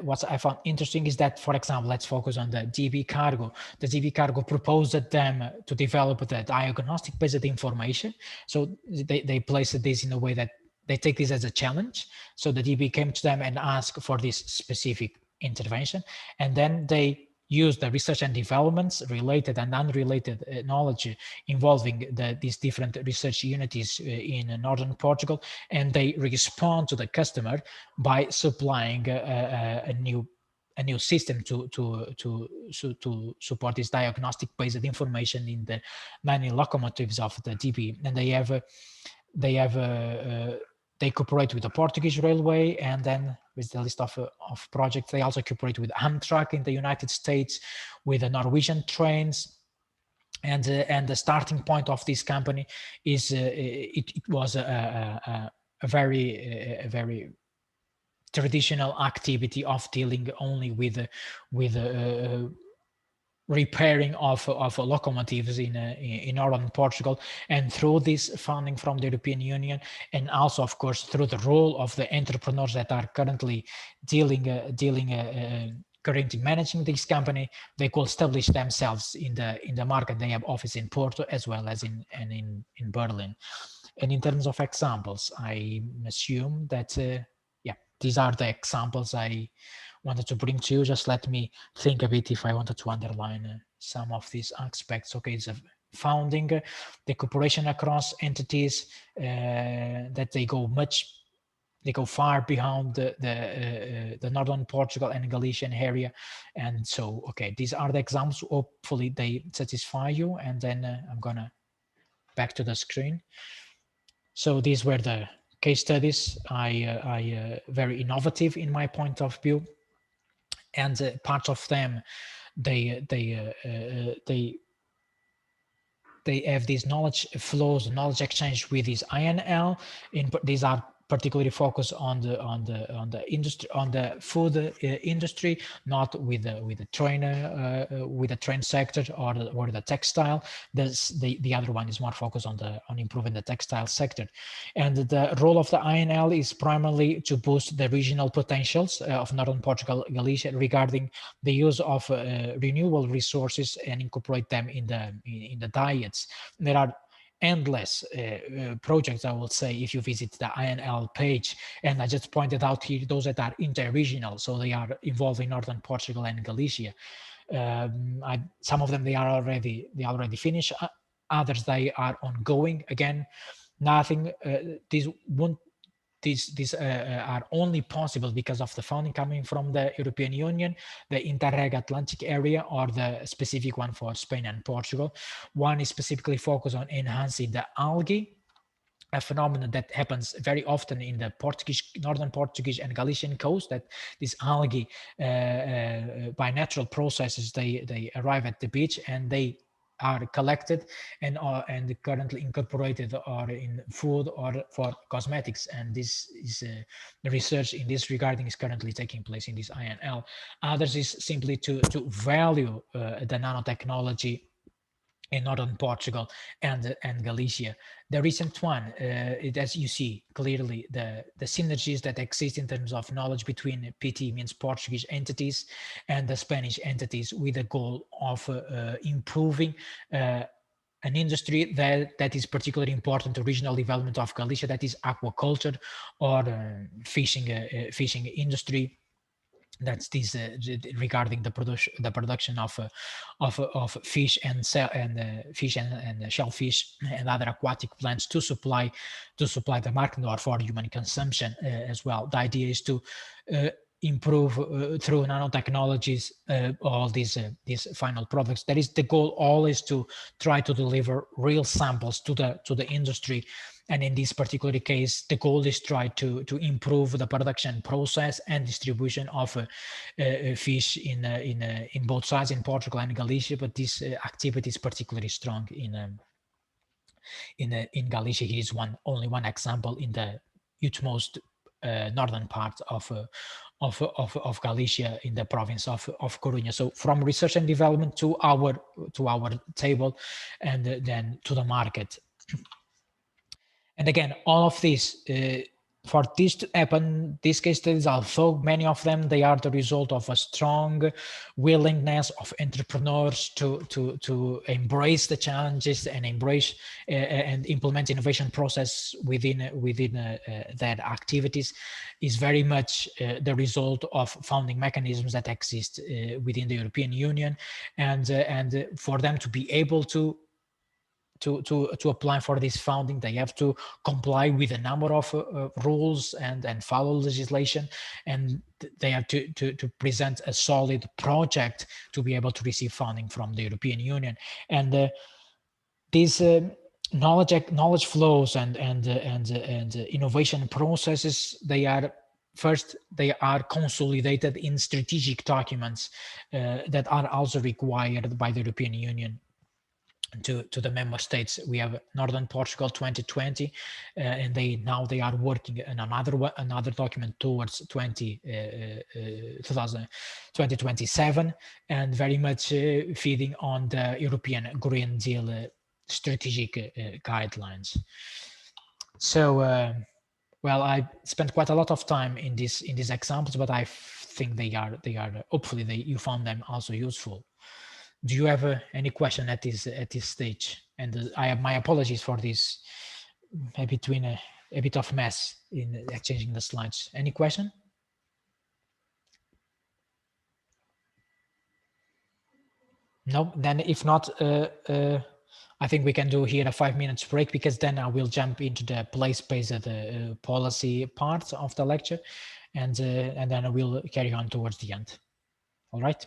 what I found interesting is that, for example, let's focus on the DB Cargo. The DB Cargo proposed them to develop the diagnostic-based information. So they placed this in a way that they take this as a challenge. So the DB came to them and asked for this specific intervention, and then they use the research and developments, related and unrelated knowledge involving these different research units in northern Portugal, and they respond to the customer by supplying a new a new system to support this diagnostic-based information in the 90 locomotives of the DB, and they cooperate with the Portuguese Railway, and then with the list of projects, they also cooperate with Amtrak in the United States, with the Norwegian trains. And the starting point of this company is it was a very traditional activity of dealing only with repairing of locomotives in northern Portugal. And through this funding from the European Union, and also of course through the role of the entrepreneurs that are currently currently managing this company, they could establish themselves in the market. They have office in Porto as well as in Berlin. And in terms of examples, I assume that yeah, these are the examples I wanted to bring to you. Just let me think a bit if I wanted to underline some of these aspects. Okay, it's a founding, the cooperation across entities, that they go far beyond the northern Portugal and Galician area. And so, okay, these are the examples. Hopefully they satisfy you. And then I'm gonna back to the screen. So these were the case studies. I very innovative in my point of view, and part of them they have these knowledge flows, knowledge exchange with these INL. These are particularly focused on the industry, on the food industry, not with the train sector or the textile. The other one is more focused on improving the textile sector. And the role of the INL is primarily to boost the regional potentials of northern Portugal, Galicia, regarding the use of renewable resources and incorporate them in the diets. There are endless projects, I will say, if you visit the INL page, and I just pointed out here those that are inter-regional, so they are involved in northern Portugal and Galicia. Some of them they already finished. Others they are ongoing. Again, nothing. These are only possible because of the funding coming from the European Union, the Interreg Atlantic area, or the specific one for Spain and Portugal. One is specifically focused on enhancing the algae, a phenomenon that happens very often in the northern Portuguese and Galician coast, that these algae, by natural processes, they arrive at the beach and they are collected and currently incorporated or in food or for cosmetics. And this is the research in this regarding is currently taking place in this INL. Others is simply to value the nanotechnology in northern Portugal and Galicia. The recent one, as you see clearly, the synergies that exist in terms of knowledge between PT, means Portuguese entities, and the Spanish entities, with the goal of improving an industry that is particularly important to regional development of Galicia, that is aquaculture or fishing industry. That's this regarding the production of fish and fish and shellfish and other aquatic plants to supply the market or for human consumption as well. The idea is to improve through nanotechnologies all these final products. That is the goal, always to try to deliver real samples to the industry. And in this particular case, the goal is try to improve the production process and distribution of fish in both sides, in Portugal and Galicia. But this activity is particularly strong in Galicia. Here is only one example in the utmost northern part of Galicia, in the province of Coruña. So from research and development to our table, and then to the market. And again, all of this, for this to happen, these case studies, although many of them, they are the result of a strong willingness of entrepreneurs to embrace the challenges and embrace and implement innovation process within their activities, is very much the result of founding mechanisms that exist within the European Union, and for them to be able to to apply for this funding, they have to comply with a number of rules and follow legislation, and they have to present a solid project to be able to receive funding from the European Union. And these knowledge flows and innovation processes, they are consolidated in strategic documents that are also required by the European Union to the member states. We have Northern Portugal 2020, and they are working on another document towards 2027, and very much feeding on the European Green Deal strategic guidelines. So, well, I spent quite a lot of time in these examples, but I think they are hopefully you found them also useful. Do you have any question at this stage? And I have my apologies for this, between a bit of mess in exchanging the slides. Any question? No, then if not, I think we can do here a 5 minutes break, because then I will jump into the place-based policy part of the lecture, and then I will carry on towards the end. All right.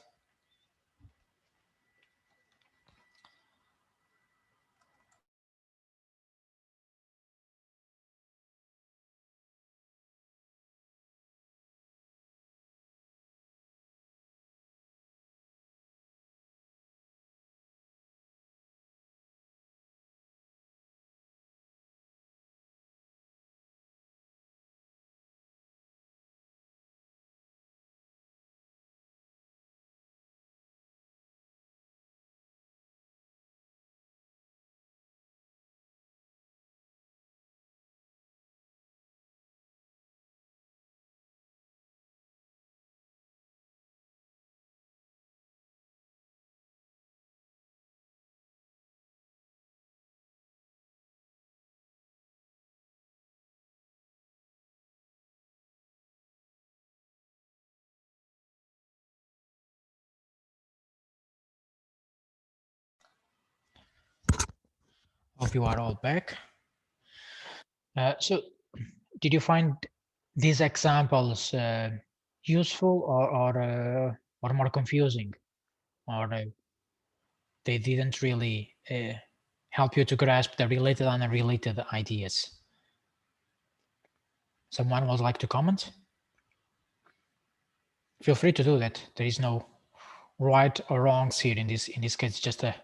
Hope you are all back. So, did you find these examples useful or more confusing, or they didn't really help you to grasp the related and unrelated ideas? Someone would like to comment? Feel free to do that. There is no right or wrongs here in this case, just a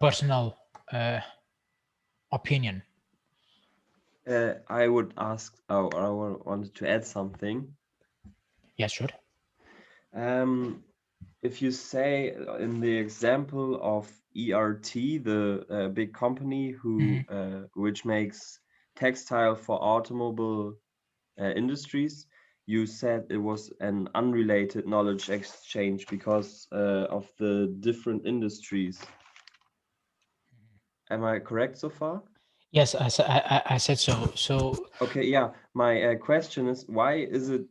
personal opinion. I would ask, I wanted to add something. Yeah, sure. If you say in the example of ERT, the big company who which makes textile for automobile industries, you said it was an unrelated knowledge exchange because of the different industries. Am I correct so far? Yes, I said so. So okay, yeah. My question is, why is it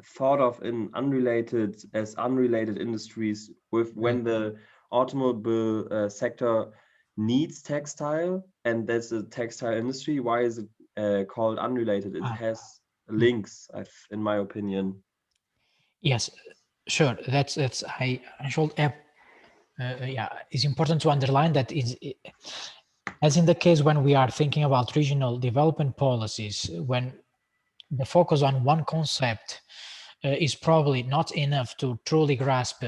thought of in unrelated industries when the automobile sector needs textile, and that's a textile industry? Why is it called unrelated? It has links, in my opinion. Yes, sure. That's I should have. Yeah, it's important to underline that as in the case when we are thinking about regional development policies, when the focus on one concept is probably not enough to truly grasp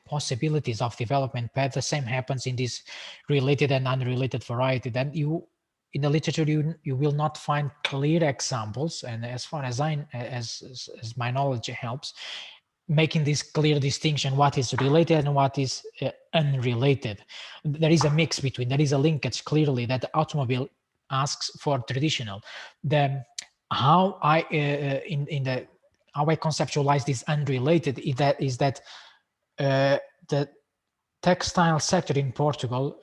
possibilities of development, but the same happens in this related and unrelated variety. Then in the literature, you will not find clear examples, and as far as as my knowledge helps, making this clear distinction, what is related and what is unrelated. There is a mix between, there is a linkage clearly that the automobile asks for traditional. How I conceptualize this unrelated is that the textile sector in Portugal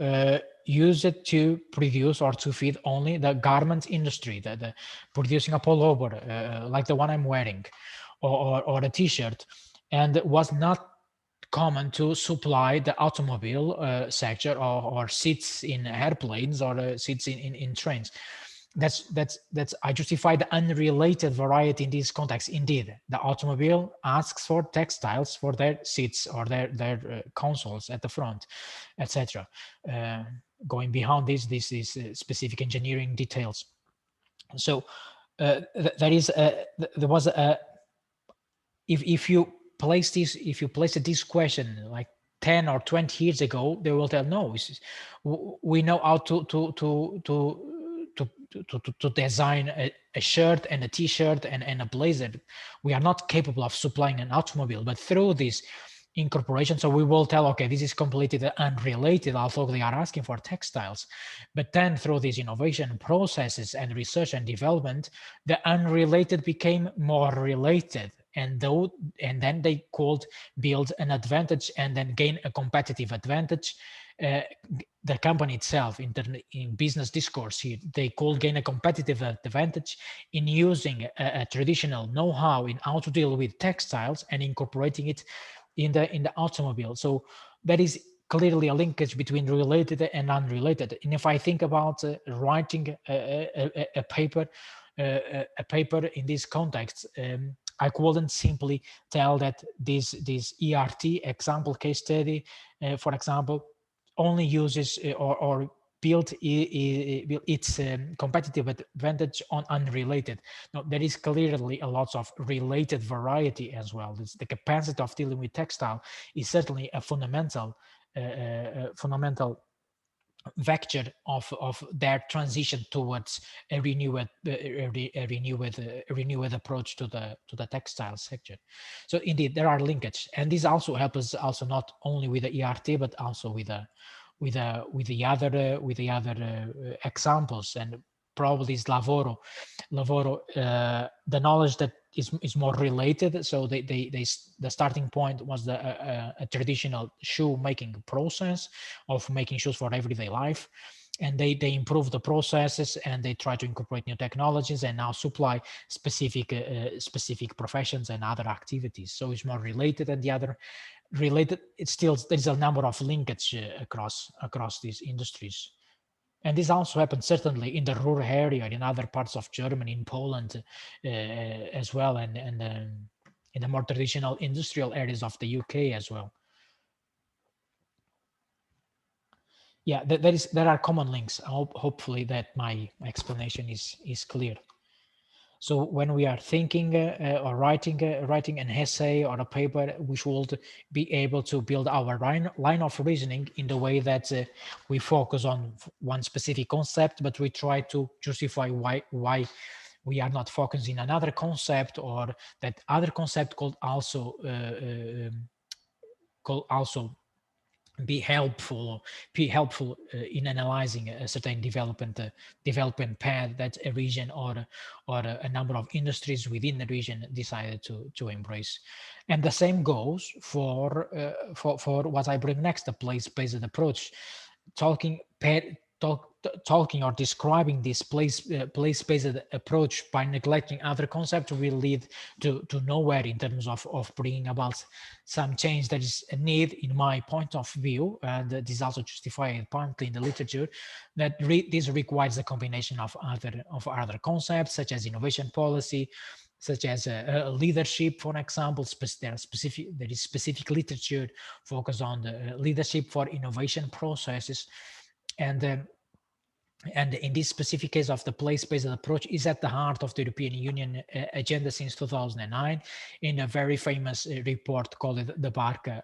use it to produce or to feed only the garment industry, the producing a pullover like the one I'm wearing, or a t-shirt, and was not common to supply the automobile sector, or seats in airplanes, or seats in trains. That's I justify the unrelated variety in this context. Indeed, the automobile asks for textiles for their seats or their consoles at the front, etc. Going beyond this is specific engineering details. So there was a, if you place this question like 10 or 20 years ago, they will tell, no, we know how to design a shirt and a t-shirt and a blazer. We are not capable of supplying an automobile. But through this incorporation, so we will tell, okay, this is completely unrelated, although they are asking for textiles. But then through these innovation processes and research and development, the unrelated became more related. And then they could build an advantage and then gain a competitive advantage. The company itself, in business discourse here, they could gain a competitive advantage in using a traditional know-how in how to deal with textiles and incorporating it in the automobile. So that is clearly a linkage between related and unrelated. And if I think about writing a paper in this context, I couldn't simply tell that this ERT example case study, for example, only uses or built its competitive advantage on unrelated. No, there is clearly a lot of related variety as well. The capacity of dealing with textile is certainly a fundamental vector of their transition towards a renewed approach to the textile sector. So indeed, there are linkages, and this also helps us also not only with the ERT but also with the other examples, and probably is Lavoro, the knowledge that is more related. So the starting point was a traditional shoe making process of making shoes for everyday life, and they improve the processes and they try to incorporate new technologies and now supply specific professions and other activities. So it's more related, and the other related, it's still, there's a number of linkage across these industries. And this also happens certainly in the rural area, in other parts of Germany, in Poland as well, and in the more traditional industrial areas of the UK as well. Yeah, there are common links. Hopefully that my explanation is clear. So when we are thinking or writing an essay or a paper, we should be able to build our line of reasoning in the way that we focus on one specific concept, but we try to justify why we are not focusing on another concept, or that other concept could also be helpful in analyzing a certain development path that a region or a number of industries within the region decided to embrace. And the same goes for what I bring next, the place-based approach. Talking or describing this place-based approach by neglecting other concepts will lead to nowhere in terms of bringing about some change. There is a need, in my point of view, and this is also justified partly in the literature, that this requires a combination of other concepts, such as innovation policy, such as leadership, for example. There is specific literature focused on the leadership for innovation processes. And in this specific case of the place-based approach is at the heart of the European Union agenda since 2009, in a very famous report called the Barca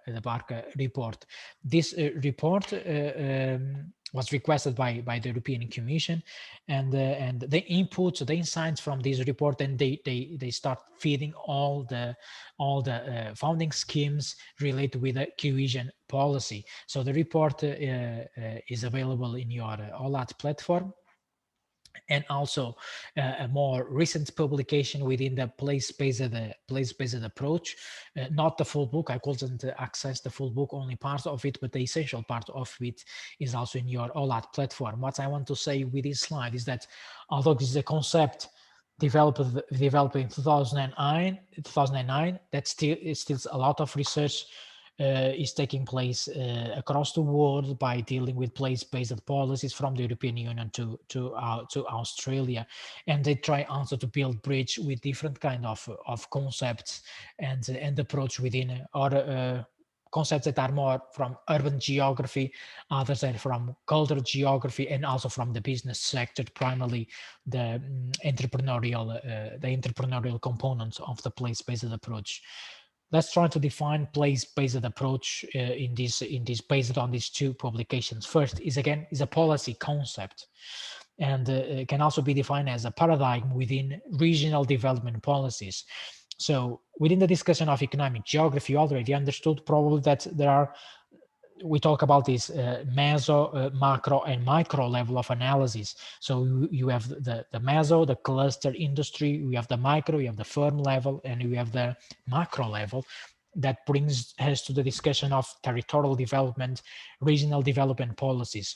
report. This report was requested by the European Commission, and the inputs, the insights from this report, and they start feeding all the founding schemes related with the cohesion policy. So the report is available in your OLAT platform. And also a more recent publication within the place-based approach, not the full book. I couldn't access the full book, only part of it, but the essential part of it is also in your OLAT platform. What I want to say with this slide is that although this is a concept developed in 2009, that still a lot of research is taking place across the world by dealing with place-based policies from the European Union to Australia, and they try also to build bridge with different kind of concepts and approach within or concepts that are more from urban geography, others are from cultural geography, and also from the business sector, primarily the entrepreneurial components of the place-based approach. Let's try to define place-based approach in this based on these two publications. First is a policy concept, and can also be defined as a paradigm within regional development policies. So within the discussion of economic geography, you already understood probably that we talk about this meso, macro, and micro level of analysis. So you have the meso, the cluster industry, you have the micro, you have the firm level, and you have the macro level. That brings us to the discussion of territorial development, regional development policies.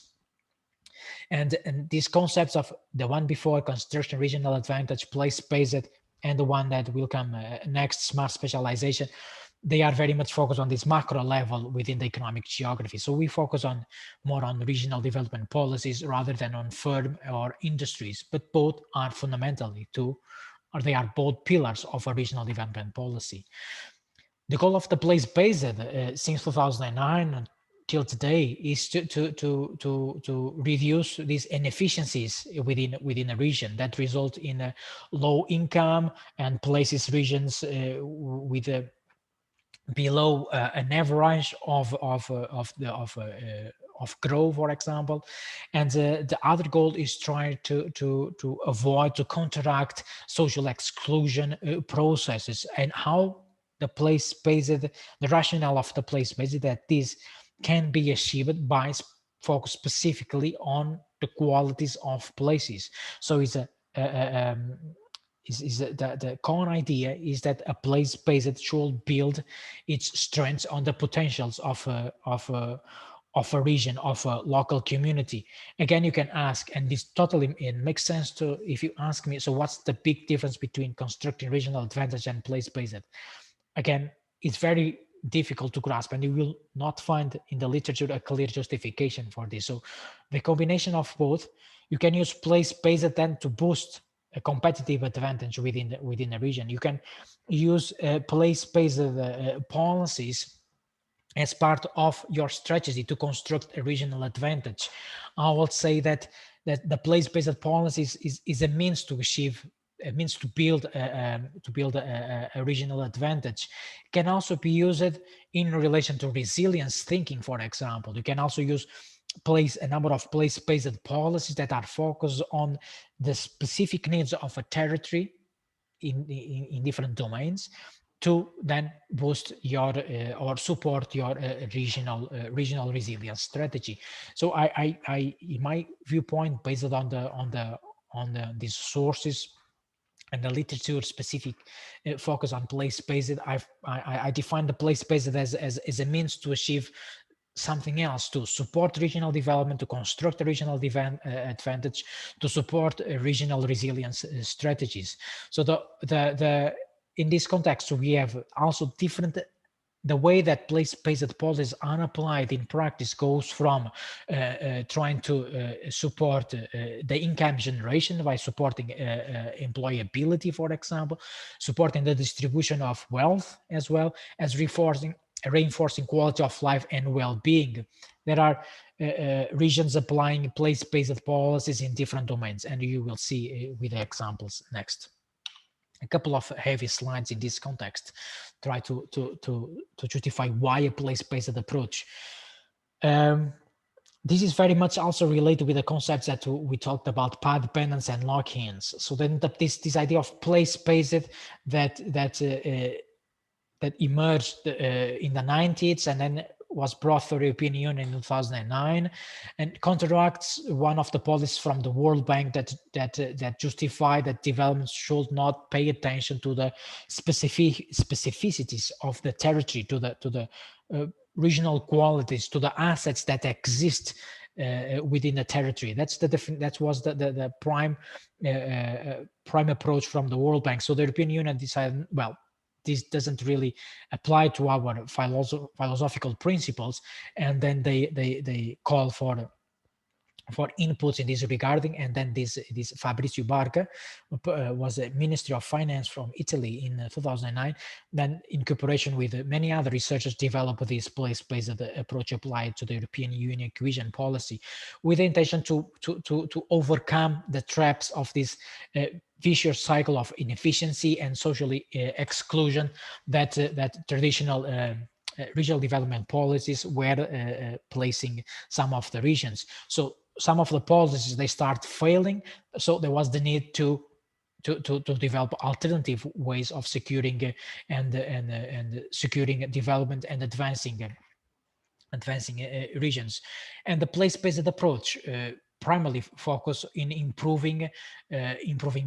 And these concepts of the one before, construction, regional advantage, place-based, and the one that will come next, smart specialization, they are very much focused on this macro level within the economic geography. So we focus on more on regional development policies rather than on firm or industries, but both are fundamentally they are both pillars of a regional development policy. The goal of the place-based since 2009 till today is to reduce these inefficiencies within a region that result in low income and places regions with a below an average of growth, for example. And the other goal is trying to avoid, to counteract social exclusion processes, and how the place-based, the rationale of the place-based, that this can be achieved by focus specifically on the qualities of places. So it's the core idea is that a place-based should build its strengths on the potentials of a region, of a local community. Again, you can ask, and this totally makes sense to, if you ask me, so what's the big difference between constructing regional advantage and place-based? Again, it's very difficult to grasp, and you will not find in the literature a clear justification for this. So the combination of both, you can use place-based then to boost a competitive advantage within a region. You can use place-based policies as part of your strategy to construct a regional advantage. I will say that the place-based policies is a means to achieve, a means to build a regional advantage. It can also be used in relation to resilience thinking, for example. You can also use a number of place-based policies that are focused on the specific needs of a territory in different domains, to then boost your or support your regional resilience strategy. So I in my viewpoint, based on these sources and the literature specific focus on place-based, I define the place-based as a means to achieve something else, to support regional development, to construct a regional advantage, to support regional resilience strategies. So in this context, we have also the way that place-based policies are applied in practice goes from trying to support the income generation by supporting employability, for example, supporting the distribution of wealth, as well as reinforcing quality of life and well-being. There are regions applying place-based policies in different domains, and you will see with the examples next. A couple of heavy slides in this context try to justify why a place-based approach. This is very much also related with the concepts that we talked about, path dependence and lock-ins. So then this idea of place-based that emerged in the 90s and then was brought to the European Union in 2009, and counteracts one of the policies from the World Bank that justify that development should not pay attention to the specificities of the territory, to the regional qualities, to the assets that exist within the territory. That was the prime approach from the World Bank. So the European Union decided, well, this doesn't really apply to our philosophical principles, and then they call for inputs in this regarding. And then this Fabrizio Barca was a Ministry of Finance from Italy in 2009. Then in cooperation with many other researchers developed this place-based approach applied to the European Union cohesion policy, with the intention to overcome the traps of this vicious cycle of inefficiency and socially exclusion that traditional regional development policies were placing some of the regions. So some of the policies, they start failing. So there was the need to develop alternative ways of securing and securing development and advancing regions. And the place-based approach primarily focus in improving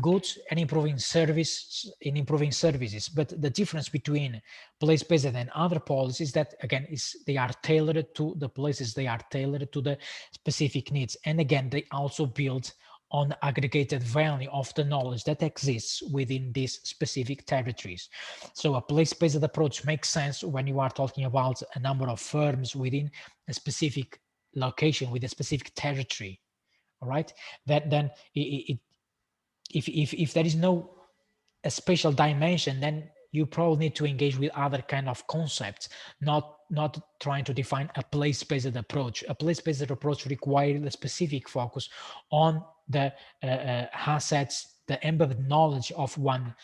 goods and improving services. But the difference between place-based and other policies, that again is they are tailored to the places, they are tailored to the specific needs, and again they also build on aggregated value of the knowledge that exists within these specific territories. So a place-based approach makes sense when you are talking about a number of firms within a specific location with a specific territory. All right, that then if there is no a spatial dimension, then you probably need to engage with other kind of concepts, not trying to define a place-based approach. A place-based approach requires a specific focus on the assets, the embedded knowledge of one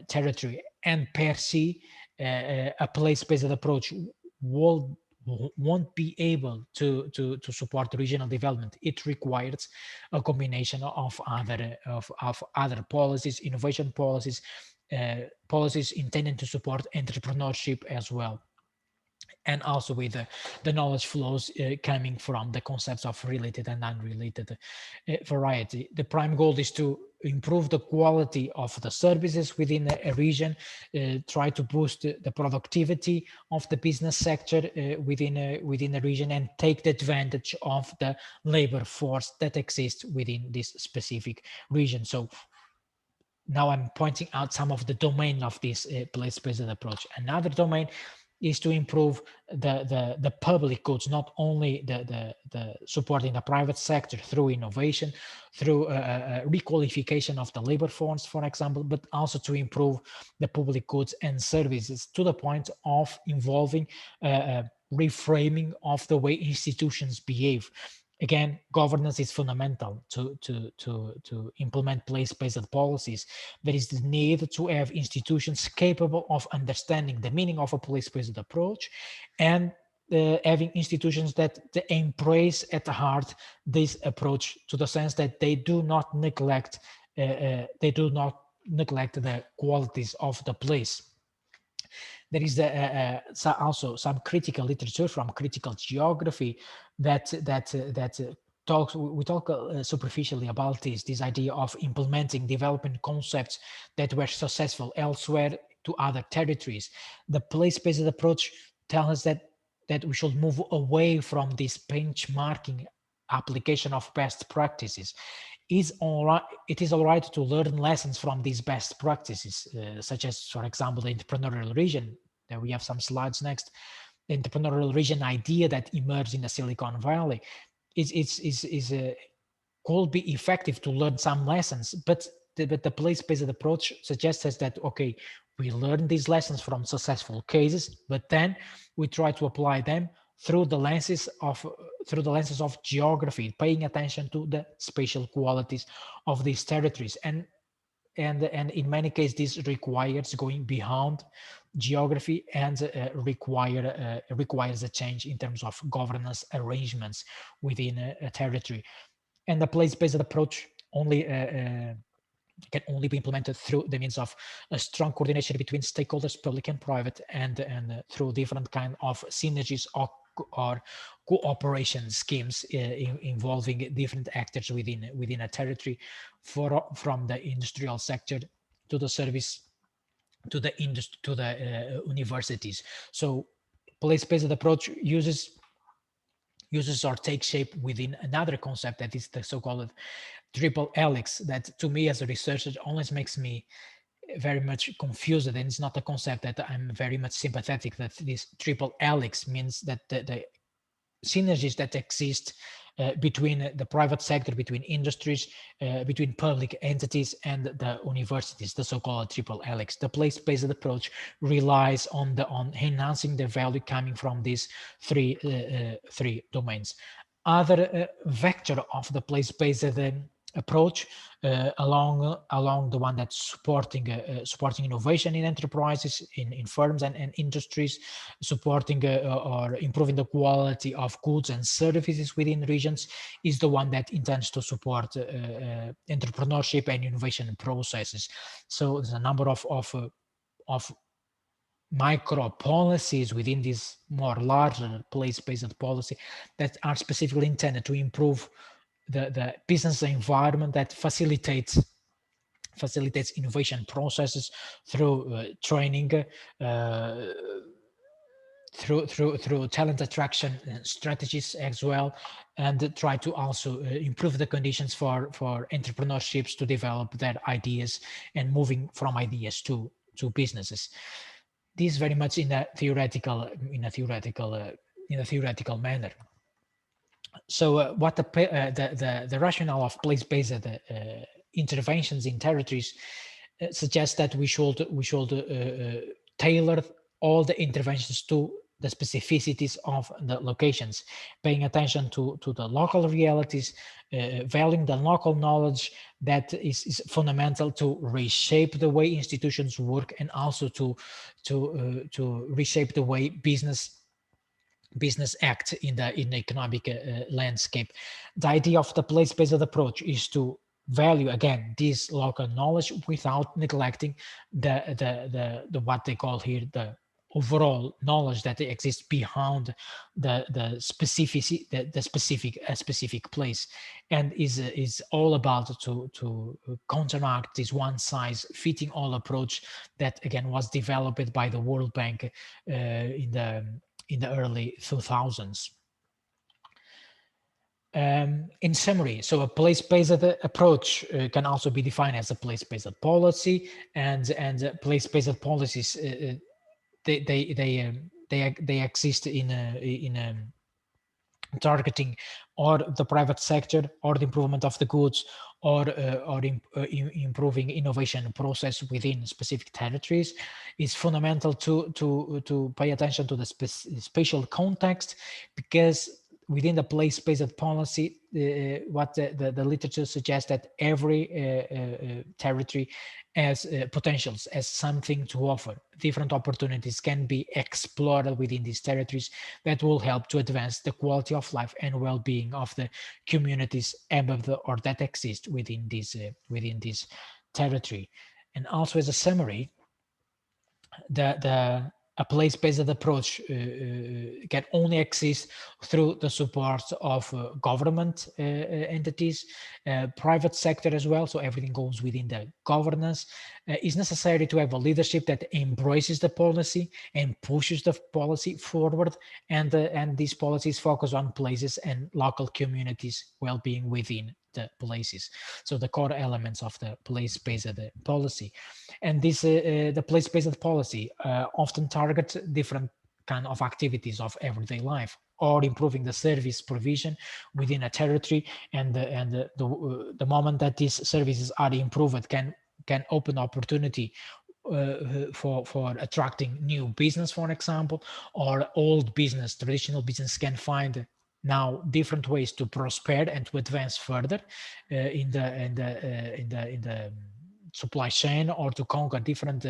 territory, and per se, a place-based approach won't be able to support regional development. It requires a combination of other policies, innovation policies, policies intended to support entrepreneurship as well, and also with the knowledge flows coming from the concepts of related and unrelated variety. The prime goal is to improve the quality of the services within a region, try to boost the productivity of the business sector within a region, and take the advantage of the labor force that exists within this specific region. So now I'm pointing out some of the domain of this place-based approach. Another domain is to improve the public goods, not only the supporting the private sector through innovation, through requalification of the labor force, for example, but also to improve the public goods and services to the point of involving reframing of the way institutions behave. Again, governance is fundamental to implement place-based policies. There is the need to have institutions capable of understanding the meaning of a place-based approach, and having institutions that embrace at the heart this approach, to the sense that they do not neglect the qualities of the place. There is also some critical literature from critical geography that we talk superficially about this idea of implementing development concepts that were successful elsewhere to other territories. The place-based approach tells us that we should move away from this benchmarking application of best practices. It is all right to learn lessons from these best practices, such as, for example, the entrepreneurial region. There we have some slides next. The entrepreneurial region idea that emerged in the Silicon Valley could be effective to learn some lessons, but the place-based approach suggests us that, okay, we learn these lessons from successful cases, but then we try to apply them through the lenses of geography, paying attention to the spatial qualities of these territories. And in many cases, this requires going beyond geography and requires a change in terms of governance arrangements within a territory. And the place-based approach can only be implemented through the means of a strong coordination between stakeholders, public and private, and through different kind of synergies or cooperation schemes involving different actors within a territory, from the industrial sector to the service to the universities. So place-based approach uses or takes shape within another concept, that is the so-called triple helix, that to me as a researcher always makes me very much confused, and it's not a concept that I'm very much sympathetic, that this triple helix means that the synergies that exist between the private sector, between industries, between public entities and the universities, the so-called triple helix. The place-based approach relies on enhancing the value coming from these three domains. Other vector of the place-based approach along the one that's supporting innovation in enterprises, in firms and industries, supporting or improving the quality of goods and services within regions, is the one that intends to support entrepreneurship and innovation processes. So there's a number of micro policies within this more larger place-based policy that are specifically intended to improve the business environment, that facilitates innovation processes through training, through talent attraction strategies as well, and try to also improve the conditions for entrepreneurships to develop their ideas and moving from ideas to businesses. This very much in a theoretical manner. So what the rationale of place-based interventions in territories suggests that we should tailor all the interventions to the specificities of the locations, paying attention to the local realities, valuing the local knowledge that is fundamental to reshape the way institutions work, and also to reshape the way business act in the economic landscape. The idea of the place-based approach is to value again this local knowledge without neglecting the what they call here the overall knowledge that exists behind the specific place, and is all about to counteract this one size fitting all approach that again was developed by the World Bank in the early 2000s. In summary, so a place-based approach can also be defined as a place-based policy, and place-based policies they exist in targeting or the private sector, or the improvement of the goods, or improving innovation process within specific territories. Is fundamental to pay attention to the spatial context, because within the place-based policy, what the literature suggests that every territory has potentials, as something to offer. Different opportunities can be explored within these territories that will help to advance the quality of life and well-being of the communities above or that exist within this territory. And also, as a summary, a place-based approach can only exist through the support of government entities, private sector as well. So everything goes within the governance. It's necessary to have a leadership that embraces the policy and pushes the policy forward, and these policies focus on places and local communities' well-being within the places. So the core elements of the place-based policy, and this the place-based policy often targets different kind of activities of everyday life, or improving the service provision within a territory, and the moment that these services are improved can open opportunity for attracting new business, for example, or old business, traditional business can find now different ways to prosper and to advance further in the supply chain, or to conquer different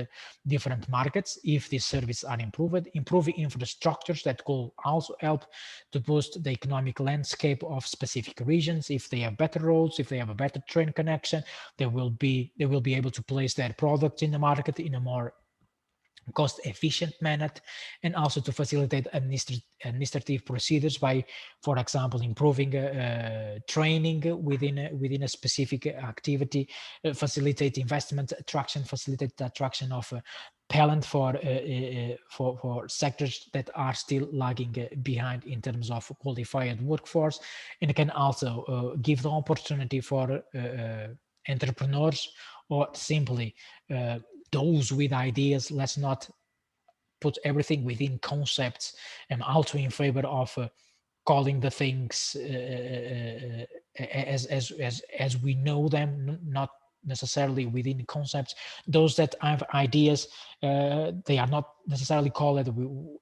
markets if these services are improved. Improving infrastructures that will also help to boost the economic landscape of specific regions. If they have better roads, if they have a better train connection, they will be able to place their products in the market in a more cost-efficient manner, and also to facilitate administrative procedures by, for example, improving training within a specific activity, facilitate investment attraction, facilitate the attraction of talent for sectors that are still lagging behind in terms of qualified workforce, and it can also give the opportunity for entrepreneurs, or simply those with ideas. Let's not put everything within concepts. I'm also in favor of calling the things as we know them, not necessarily within concepts. Those that have ideas, they are not necessarily called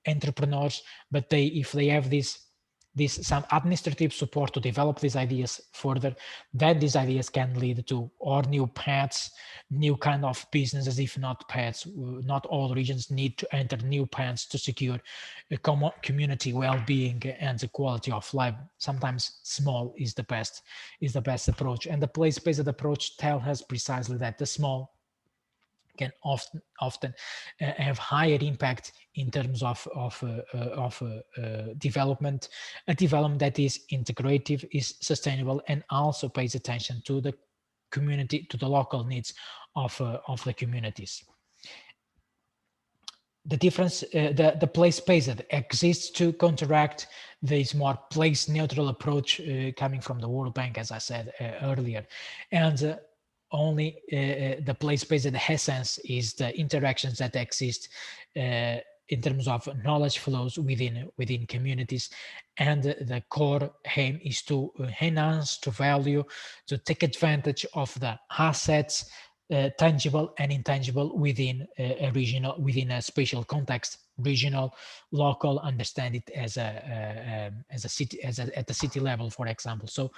entrepreneurs, but if they have some administrative support to develop these ideas further, then these ideas can lead to or new paths, new kind of businesses, if not paths. Not all regions need to enter new paths to secure a community well-being and the quality of life. Sometimes small is the best approach, and the place-based approach tells us precisely that the small can often have higher impact in terms of development, a development that is integrative, is sustainable, and also pays attention to the community, to the local needs of the communities. The difference, the place-based exists to counteract this more place-neutral approach coming from the World Bank, as I said earlier, and only the place-based essence is the interactions that exist in terms of knowledge flows within communities, and the core aim is to enhance, to value, to take advantage of the assets, tangible and intangible within a spatial context, regional, local. Understand it as a city, at the city level, for example. So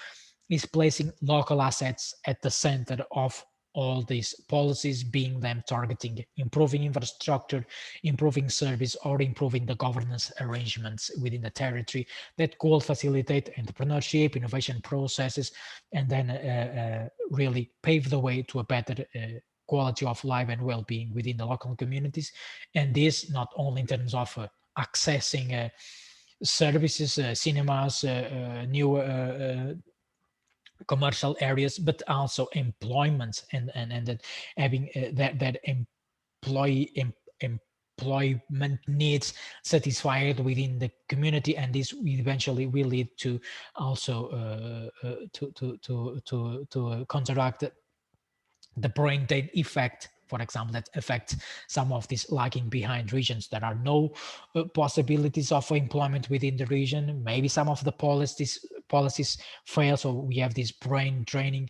is placing local assets at the center of all these policies, being them targeting improving infrastructure, improving service, or improving the governance arrangements within the territory that could facilitate entrepreneurship, innovation processes, and then really pave the way to a better quality of life and well-being within the local communities. And this not only in terms of accessing services, cinemas, new commercial areas, but also employment, and that having that employment needs satisfied within the community, and this eventually will lead to also to counteract the brain drain effect, for example, that affects some of these lagging behind regions. There are no possibilities of employment within the region. Maybe some of the policies fail, so we have this brain draining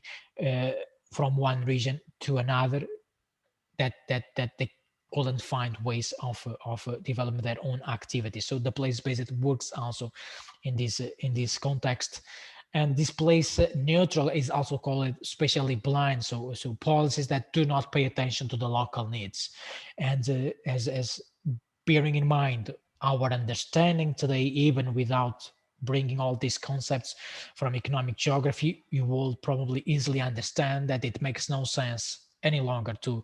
from one region to another, that they couldn't find ways of developing their own activities. So the place-based works also in this context. And this place neutral is also called spatially blind. So policies that do not pay attention to the local needs. And as bearing in mind our understanding today, even without bringing all these concepts from economic geography, you will probably easily understand that it makes no sense any longer to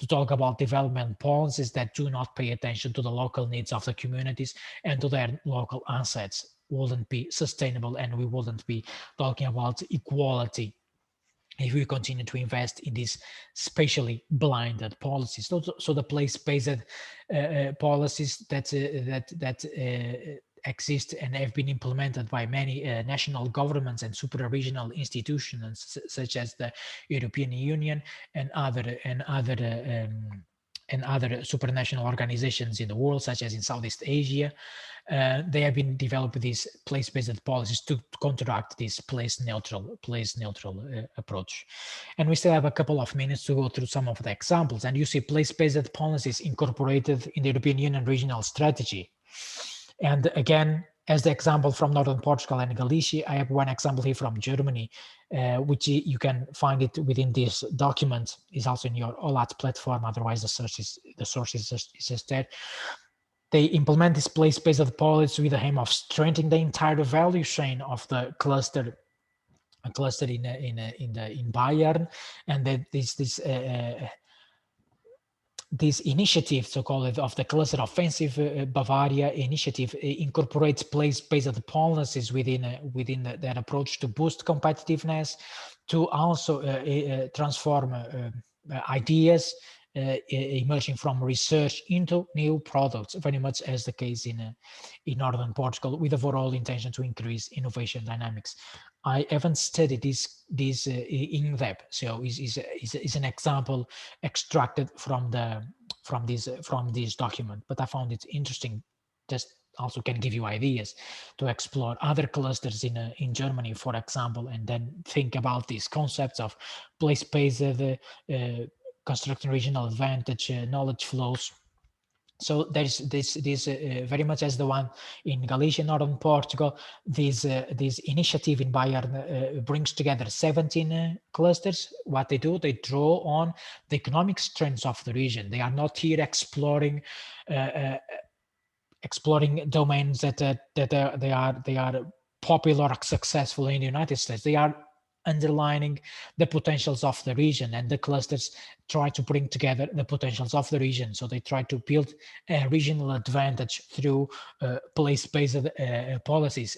talk about development policies that do not pay attention to the local needs of the communities and to their local assets. Wouldn't be sustainable, and we wouldn't be talking about equality if we continue to invest in these spatially blinded policies. So the place-based policies that exist and have been implemented by many national governments and super-regional institutions, such as the European Union and other supranational organizations in the world, such as in Southeast Asia. They have been developing these place-based policies to counteract this place-neutral approach. And we still have a couple of minutes to go through some of the examples. And you see place-based policies incorporated in the European Union regional strategy. And again, as the example from Northern Portugal and Galicia, I have one example here from Germany, which you can find it within this document. Is also in your OLAT platform. Otherwise, the source is just there. They implement this place-based policy with the aim of strengthening the entire value chain of the cluster. A cluster in Bayern, and that this initiative, so-called, of the Cluster Offensive Bavaria initiative, incorporates place-based policies within that approach to boost competitiveness, to also transform ideas emerging from research into new products, very much as the case in northern Portugal, with overall intention to increase innovation dynamics. I haven't studied this in depth, so is an example extracted from this document, but I found it interesting. Just also can give you ideas to explore other clusters in Germany, for example, and then think about these concepts of place-based constructing regional advantage, knowledge flows. So there's this very much as the one in Galicia, northern Portugal. This initiative in Bayern brings together 17 clusters. What they do, they draw on the economic strengths of the region. They are not here exploring domains that they are popular or successful in the United States. They are underlining the potentials of the region, and the clusters try to bring together the potentials of the region. So they try to build a regional advantage through place-based policies.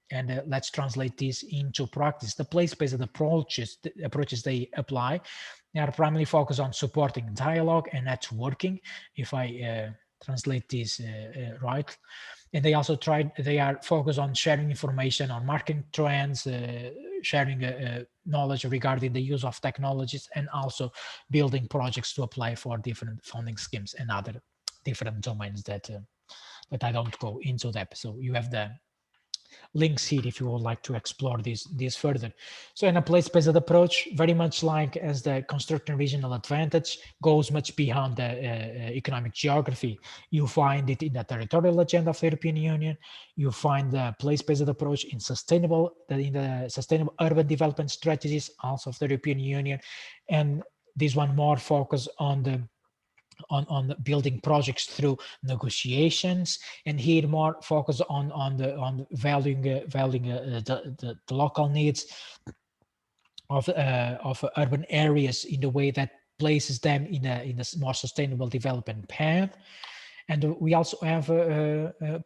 And let's translate this into practice. The place-based approaches they apply, they are primarily focused on supporting dialogue and networking, if I translate this right. And they are focused on sharing information on market trends, sharing knowledge regarding the use of technologies, and also building projects to apply for different funding schemes and other different domains that I don't go into depth. So you have the links here if you would like to explore this further. So in a place-based approach, very much like as the constructing regional advantage, goes much beyond the economic geography. You find it in the territorial agenda of the European Union. You find the place-based approach in the sustainable urban development strategies also of the European Union, and this one more focus on the building projects through negotiations, and here more focus on valuing the local needs of urban areas in the way that places them in a more sustainable development path. And we also have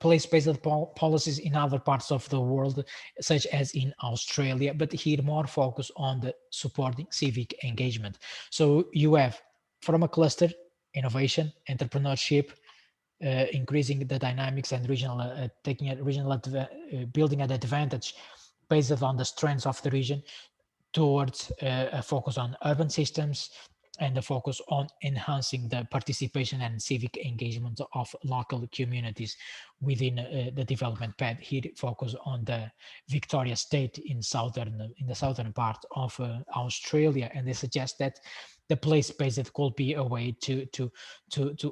place-based policies in other parts of the world, such as in Australia, but here more focus on the supporting civic engagement. So you have, from a cluster, innovation, entrepreneurship, increasing the dynamics and building an advantage based on the strengths of the region, towards a focus on urban systems, and a focus on enhancing the participation and civic engagement of local communities within the development path. Here, focus on the Victoria State in the southern part of Australia, and they suggest that the place-based could be a way to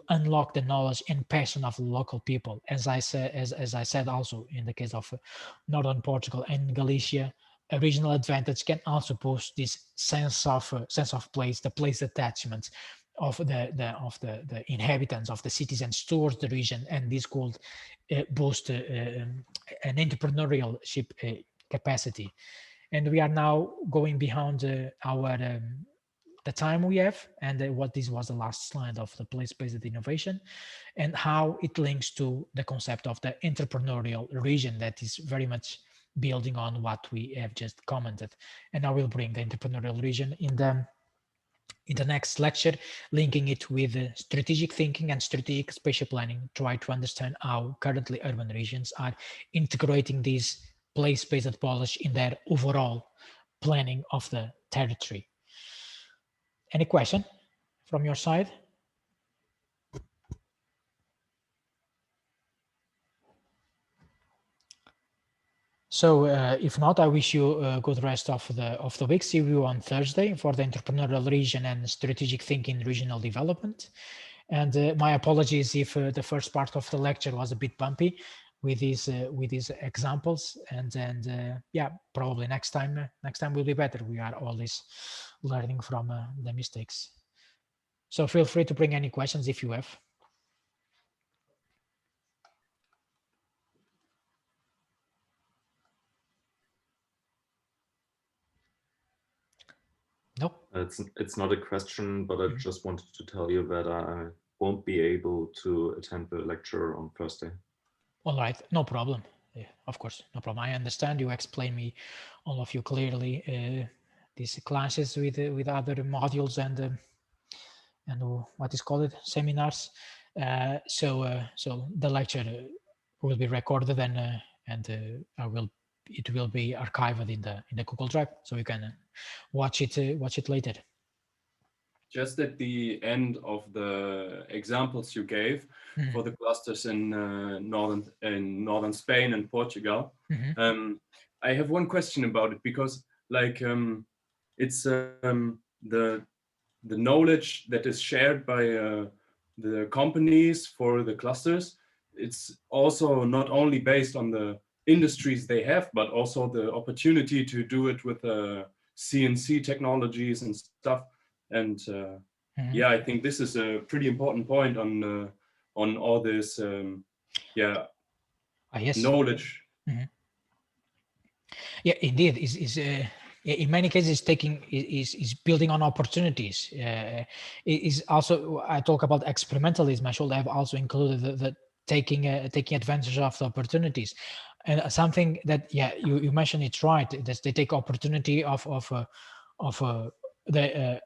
unlock the knowledge and passion of local people. As I said, also in the case of northern Portugal and Galicia, a regional advantage can also boost this sense of place, the place attachment of the inhabitants, of the citizens towards the region, and this could boost an entrepreneurship capacity. And we are now going beyond the time we have, and what this was the last slide of the place-based innovation, and how it links to the concept of the entrepreneurial region that is very much building on what we have just commented. And I will bring the entrepreneurial region in the next lecture, linking it with strategic thinking and strategic spatial planning, try to understand how currently urban regions are integrating this place-based policy in their overall planning of the territory. Any question from your side? So if not, I wish you a good rest of the week. See you on Thursday for the entrepreneurial region and strategic thinking regional development. And my apologies if the first part of the lecture was a bit bumpy with these examples. And yeah, probably next time will be better. We are always learning from the mistakes. So feel free to bring any questions if you have. No. It's not a question, but I just wanted to tell you that I won't be able to attend the lecture on Thursday. All right, no problem. Yeah, of course, no problem. I understand. You explain me, all of you, clearly these classes with other modules, and what is called it, seminars. So the lecture will be recorded and it will be archived in the Google Drive, so you can watch it later. Just at the end of the examples you gave for the clusters in northern Spain and Portugal, I have one question about it, because like it's the knowledge that is shared by the companies for the clusters. It's also not only based on the industries they have, but also the opportunity to do it with CNC technologies and stuff. And yeah, I think this is a pretty important point on all this Yes. knowledge. Yeah, indeed. In many cases, is building on opportunities. Is also, I talk about experimentalism. I should have also included the taking advantage of the opportunities, and something that you mentioned, it's right, that they take opportunity of the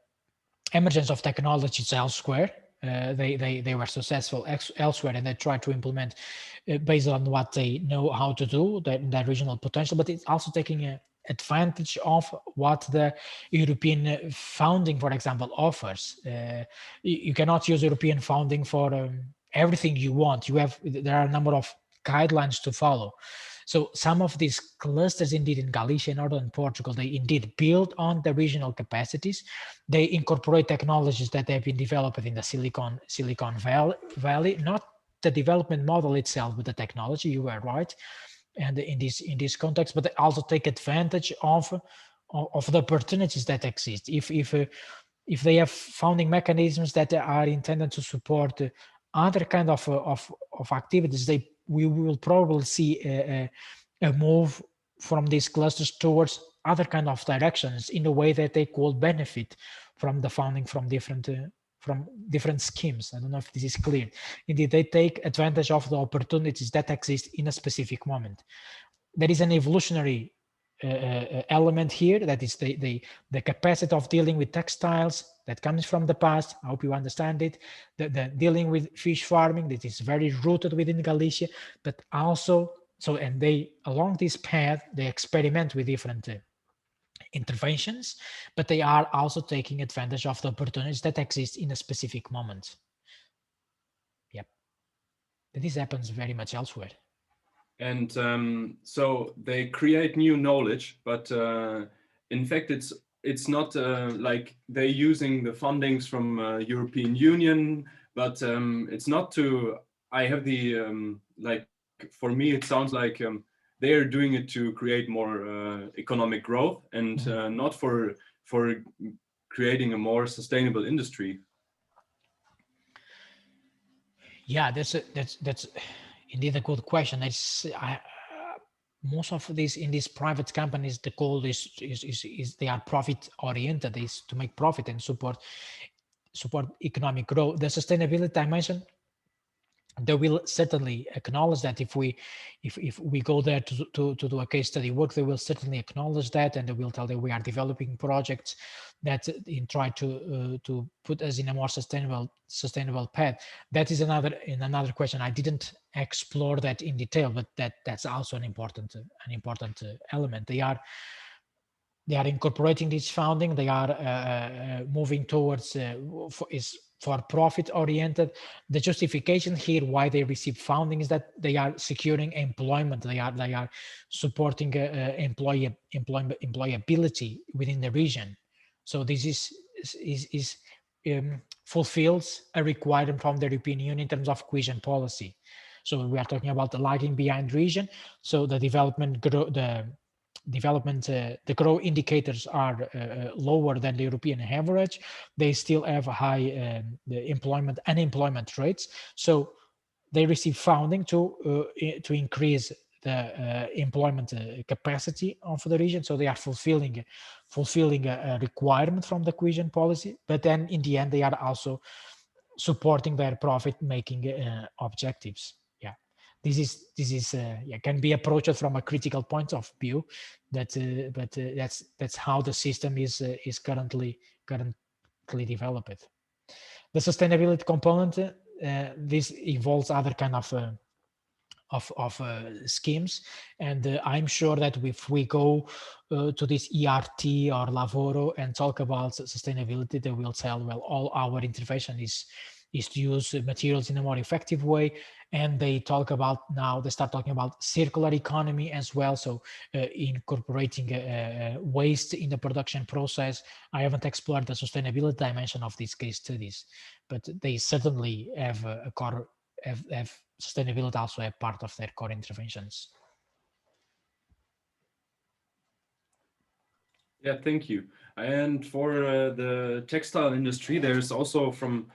emergence of technologies elsewhere. They were successful elsewhere, and they try to implement based on what they know how to do, their regional potential. But it's also taking advantage of what the European founding, for example, offers. You cannot use European founding for everything you want. There are a number of guidelines to follow. So some of these clusters, indeed, in Galicia and northern Portugal, they indeed build on the regional capacities. They incorporate technologies that have been developed in the Silicon Valley, not the development model itself, but the technology. You were right, and in this context, but they also take advantage of the opportunities that exist. If they have founding mechanisms that are intended to support other kind of activities, we will probably see a move from these clusters towards other kind of directions in a way that they could benefit from the funding from different schemes. I don't know if this is clear. Indeed, they take advantage of the opportunities that exist in a specific moment. There is an evolutionary element here, that is the capacity of dealing with textiles that comes from the past. I hope you understand it. The dealing with fish farming, that is very rooted within Galicia, but also and they, along this path, they experiment with different interventions, but they are also taking advantage of the opportunities that exist in a specific moment. Yep, this happens very much elsewhere. And so they create new knowledge, but in fact, it's not like they're using the fundings from European Union, but it's not to. I have the like, for me, it sounds like they are doing it to create more economic growth, and not for creating a more sustainable industry. Yeah, that's indeed a good question. Most of these in these private companies, the goal is they are profit oriented, is to make profit and support economic growth. The sustainability dimension, they will certainly acknowledge that. If we go there to do a case study work, they will certainly acknowledge that, and they will tell that we are developing projects that try to put us in a more sustainable path. That is another question. I didn't explore that in detail, but that's also an important element. They are incorporating this founding. They are moving towards for profit oriented. The justification here why they receive funding is that they are securing employment. They are supporting employability within the region. So this fulfills a requirement from the European Union in terms of cohesion policy. So we are talking about the lagging behind region. So the the growth indicators are lower than the European average. They still have high unemployment rates. So they receive funding to increase the employment capacity of the region. So they are fulfilling a requirement from the cohesion policy. But then in the end, they are also supporting their profit-making objectives. This is can be approached from a critical point of view, but that's how the system is currently developed. the sustainability component, this involves other kind of schemes, and I'm sure that if we go to this ERT or Lavoro and talk about sustainability, they will tell, well, all our intervention is to use materials in a more effective way. And they start talking about circular economy as well, so incorporating waste in the production process. I haven't explored the sustainability dimension of these case studies, but they certainly have a core, have sustainability also a part of their core interventions. Yeah, thank you. And for the textile industry, there's also from,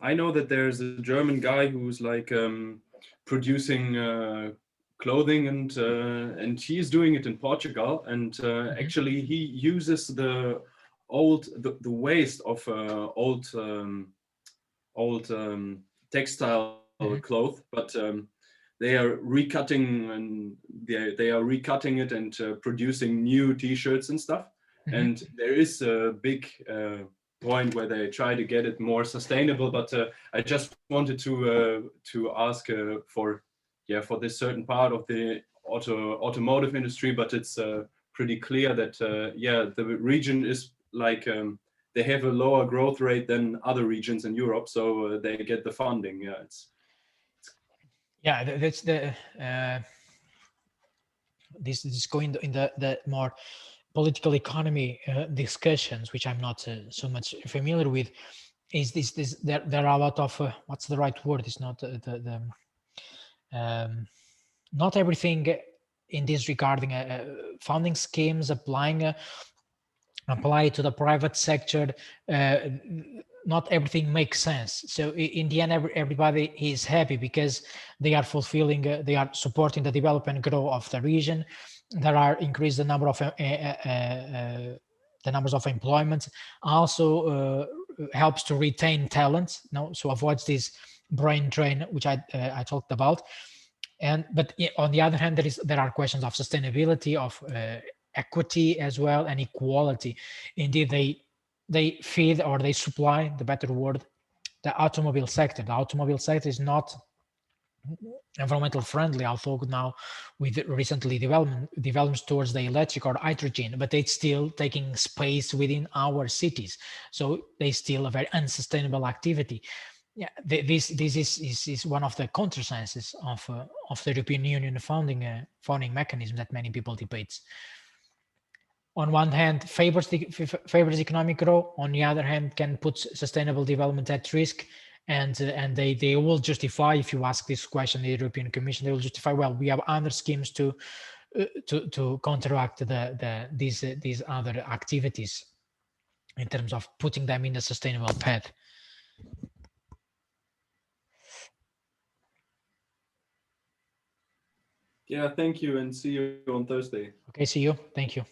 I know that there's a German guy who's like producing clothing, and he's doing it in Portugal. And actually, he uses the waste of old textile cloth, but they are recutting, and they are recutting it and producing new T-shirts and stuff. And there is a big point where they try to get it more sustainable. But I just wanted to ask for this certain part of the automotive industry. But it's pretty clear that the region is like they have a lower growth rate than other regions in Europe, so they get the funding. That's the this is going in the more political economy discussions, which I'm not so much familiar with. Is this there are a lot of what's the right word? It's not not everything in this regarding funding schemes apply to the private sector. Not everything makes sense. So in the end, everybody is happy because they are fulfilling, they are supporting the development and growth of the region. There are increased the number of the numbers of employment. Also helps to retain talent. So avoids this brain drain, which I talked about. But on the other hand, there are questions of sustainability, of equity as well, and equality. Indeed, they feed, or they supply, the better word, the automobile sector. The automobile sector is not environmental friendly, although now with recently developments towards the electric or hydrogen, but it's still taking space within our cities. So they still a very unsustainable activity. Yeah, this is one of the countersenses of the European Union funding mechanism that many people debate. On one hand, favors economic growth. On the other hand, can put sustainable development at risk. And they will justify, if you ask this question, the European Commission, they will justify, well, we have other schemes to counteract these other activities in terms of putting them in a sustainable path. Yeah, thank you, and see you on Thursday. Okay, see you. Thank you.